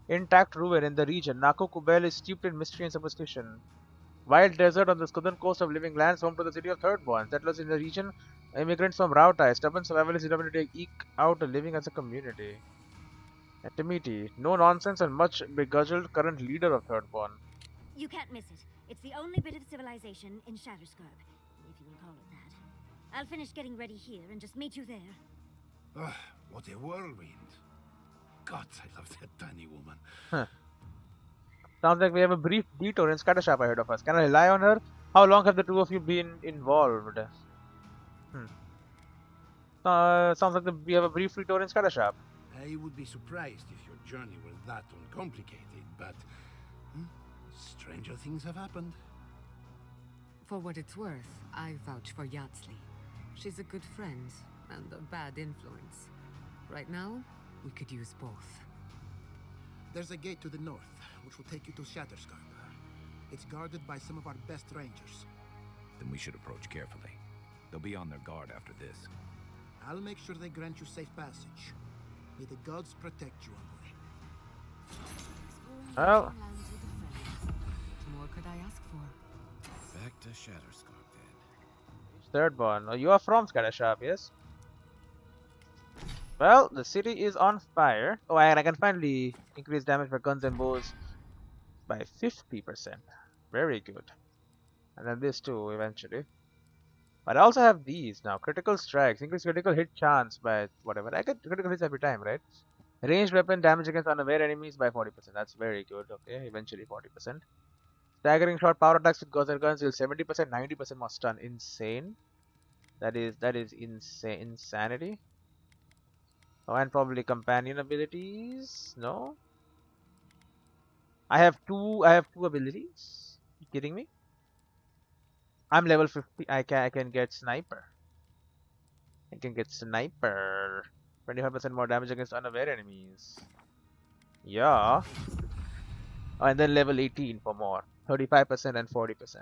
Speaker 1: intact ruin in the region. Nakukubel is steeped in mystery and superstition. Wild desert on the southern coast of Living Lands, home to the city of Thirdborn. Settlers in the region, immigrants from Rautai. Stubborn survivalists determined to eke out a living as a community. And Temerty, no nonsense and much beguiled current leader of Thirdborn.
Speaker 13: You can't miss it. It's the only bit of civilization in Shatterscarp, if you will call it that. I'll finish getting ready here and just meet you there.
Speaker 11: Ugh, what a whirlwind. God, I love that tiny woman.
Speaker 1: Huh. Sounds like we have a brief detour in Scattershop ahead of us. Can I rely on her? How long have the two of you been involved? Sounds like we have a brief detour in Scattershop.
Speaker 11: I would be surprised if your journey were that uncomplicated, but stranger things have happened.
Speaker 4: For what it's worth, I vouch for Yardsley. She's a good friend and a bad influence. Right now, we could use both.
Speaker 12: There's a gate to the north, which will take you to Shatterscarp. It's guarded by some of our best rangers.
Speaker 3: Then we should approach carefully. They'll be on their guard after this.
Speaker 12: I'll make sure they grant you safe passage. May the gods protect you, Envoy.
Speaker 1: Well,
Speaker 4: What more could I ask for?
Speaker 3: Back to Shatterscarp then.
Speaker 1: Thirdborn. Oh, you are from Scattershop, yes? Well, the city is on fire. Oh, and I can finally increase damage by guns and bows by 50%. Very good. And then this too, eventually. But I also have these now. Critical strikes. Increase critical hit chance by whatever. I get critical hits every time, right? Ranged weapon damage against unaware enemies by 40%. That's very good. Okay, eventually 40%. Staggering shot power attacks with guns and guns deal 70%, 90% more stun. Insane. That is insane. Insanity. Oh, and probably companion abilities. No. I have two abilities. You kidding me? I'm level 50. I can get sniper. I can get sniper. 25% more damage against unaware enemies. Yeah. Oh, and then level 18 for more. 35% and 40%.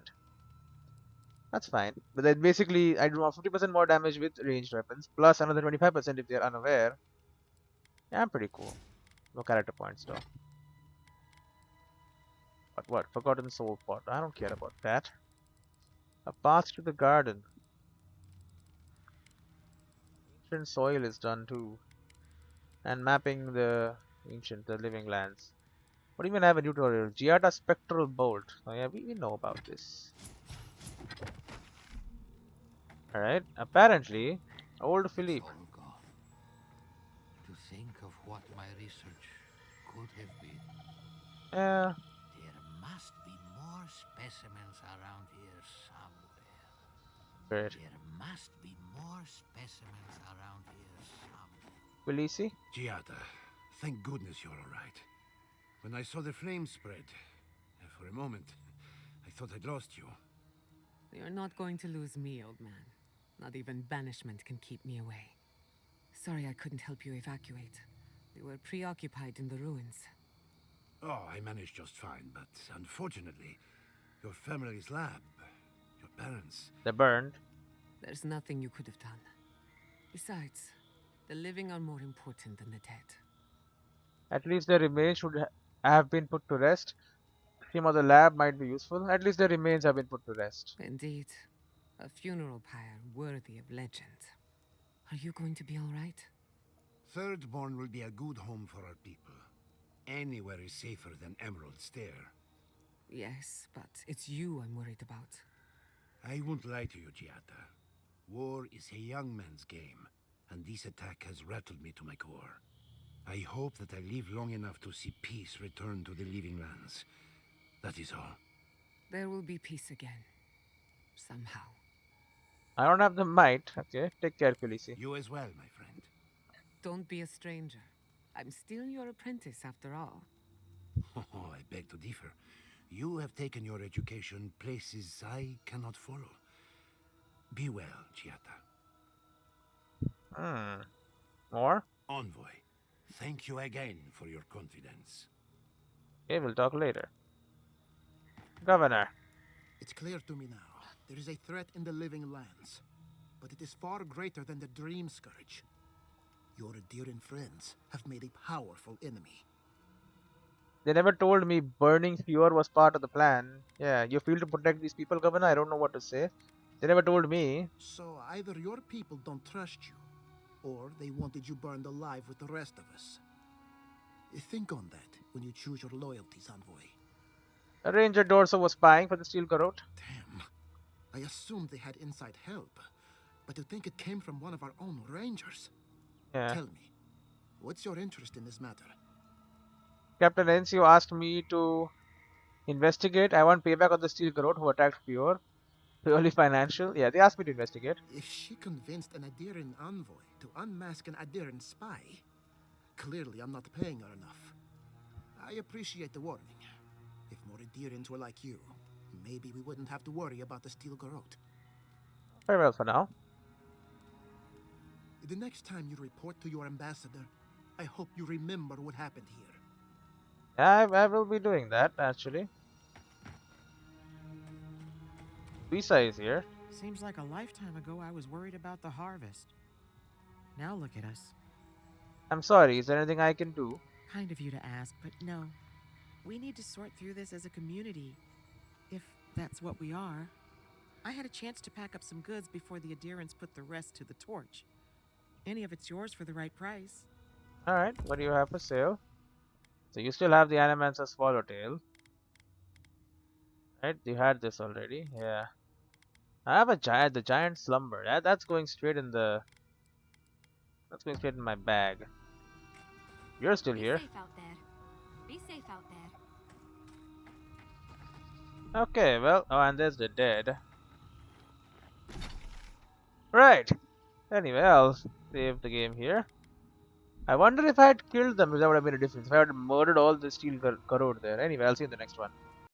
Speaker 1: That's fine. But then basically I do 50% more damage with ranged weapons plus another 25% if they're unaware. Yeah, I'm pretty cool. No character points though. But what? Forgotten soul pot. I don't care about that. A path to the garden. Ancient soil is done too. And mapping the living lands. What do you mean I have a tutorial? Giada Spectral Bolt. Oh yeah, we know about this. Alright, apparently, old Philippe.
Speaker 14: All gone. To think of what my research could have been.
Speaker 1: Yeah.
Speaker 14: There must
Speaker 12: more specimens around here somewhere.
Speaker 1: Great.
Speaker 12: There must be more specimens around here somewhere.
Speaker 1: Felici?
Speaker 11: Giada, thank goodness you're all right. When I saw the flames spread, for a moment, I thought I'd lost you.
Speaker 4: You're not going to lose me, old man. Not even banishment can keep me away. Sorry I couldn't help you evacuate. We were preoccupied in the ruins.
Speaker 11: Oh, I managed just fine, but unfortunately, your family's lab, your parents...
Speaker 1: They're burned.
Speaker 4: There's nothing you could have done. Besides, the living are more important than the dead.
Speaker 1: At least their remains should have been put to rest. Him or the lab might be useful. At least their remains have been put to rest.
Speaker 4: Indeed. A funeral pyre worthy of legend. Are you going to be all right?
Speaker 11: Thirdborn will be a good home for our people. Anywhere is safer than Emerald Stair.
Speaker 4: Yes, but it's you I'm worried about.
Speaker 11: I won't lie to you, Giada. War is a young man's game, and this attack has rattled me to my core. I hope that I live long enough to see peace return to the Living Lands. That is all.
Speaker 4: There will be peace again. Somehow.
Speaker 1: I don't have the might. Okay, take care, Felici.
Speaker 11: You as well, my friend.
Speaker 4: Don't be a stranger. I'm still your apprentice after all.
Speaker 11: Oh, I beg to differ. You have taken your education places I cannot follow. Be well, Giada.
Speaker 1: More?
Speaker 11: Envoy, thank you again for your confidence.
Speaker 1: Okay, we'll talk later. Governor.
Speaker 12: It's clear to me now. There is a threat in the Living Lands, but it is far greater than the Dream Scourge. Your Aedyran friends have made a powerful enemy.
Speaker 1: They never told me burning Fior was part of the plan. Yeah, you feel to protect these people, Governor? I don't know what to say. They never told me.
Speaker 12: So either your people don't trust you, or they wanted you burned alive with the rest of us. Think on that when you choose your loyalties, Envoy.
Speaker 1: Ranger Dorso was spying for the Steel Garrote.
Speaker 12: Damn. I assumed they had inside help, but to think it came from one of our own Rangers.
Speaker 1: Yeah.
Speaker 12: Tell me, what's your interest in this matter?
Speaker 1: Captain Encio asked me to investigate. I want payback on the Steel Garrote who attacked Fior. Purely financial. Yeah, they asked me to investigate.
Speaker 12: If she convinced an Aedyran envoy to unmask an Aedyran spy, clearly I'm not paying her enough. I appreciate the warning. If more Aedyrans were like you, maybe we wouldn't have to worry about the Steel Garrote.
Speaker 1: Very well for now.
Speaker 12: The next time you report to your ambassador, I hope you remember what happened here.
Speaker 1: I will be doing that, actually. Visa is here.
Speaker 15: Seems like a lifetime ago I was worried about the harvest. Now look at us.
Speaker 1: I'm sorry, is there anything I can do?
Speaker 15: Kind of you to ask, but no. We need to sort through this as a community. If that's what we are. I had a chance to pack up some goods before the Aedyrans put the rest to the torch. Any of it's yours for the right price.
Speaker 1: Alright, what do you have for sale? So you still have the Animancer Swallowtail. Right, you had this already, yeah. I have the giant slumber. That's going straight in the... That's going straight in my bag. You're still here.
Speaker 9: Be safe out there. Be safe out there.
Speaker 1: Okay, well, oh, and there's the dead. Right. Anyway, I'll save the game here. I wonder if I had killed them, if that would have been a difference. If I had murdered all the Steel Garrote there. Anyway, I'll see you in the next one.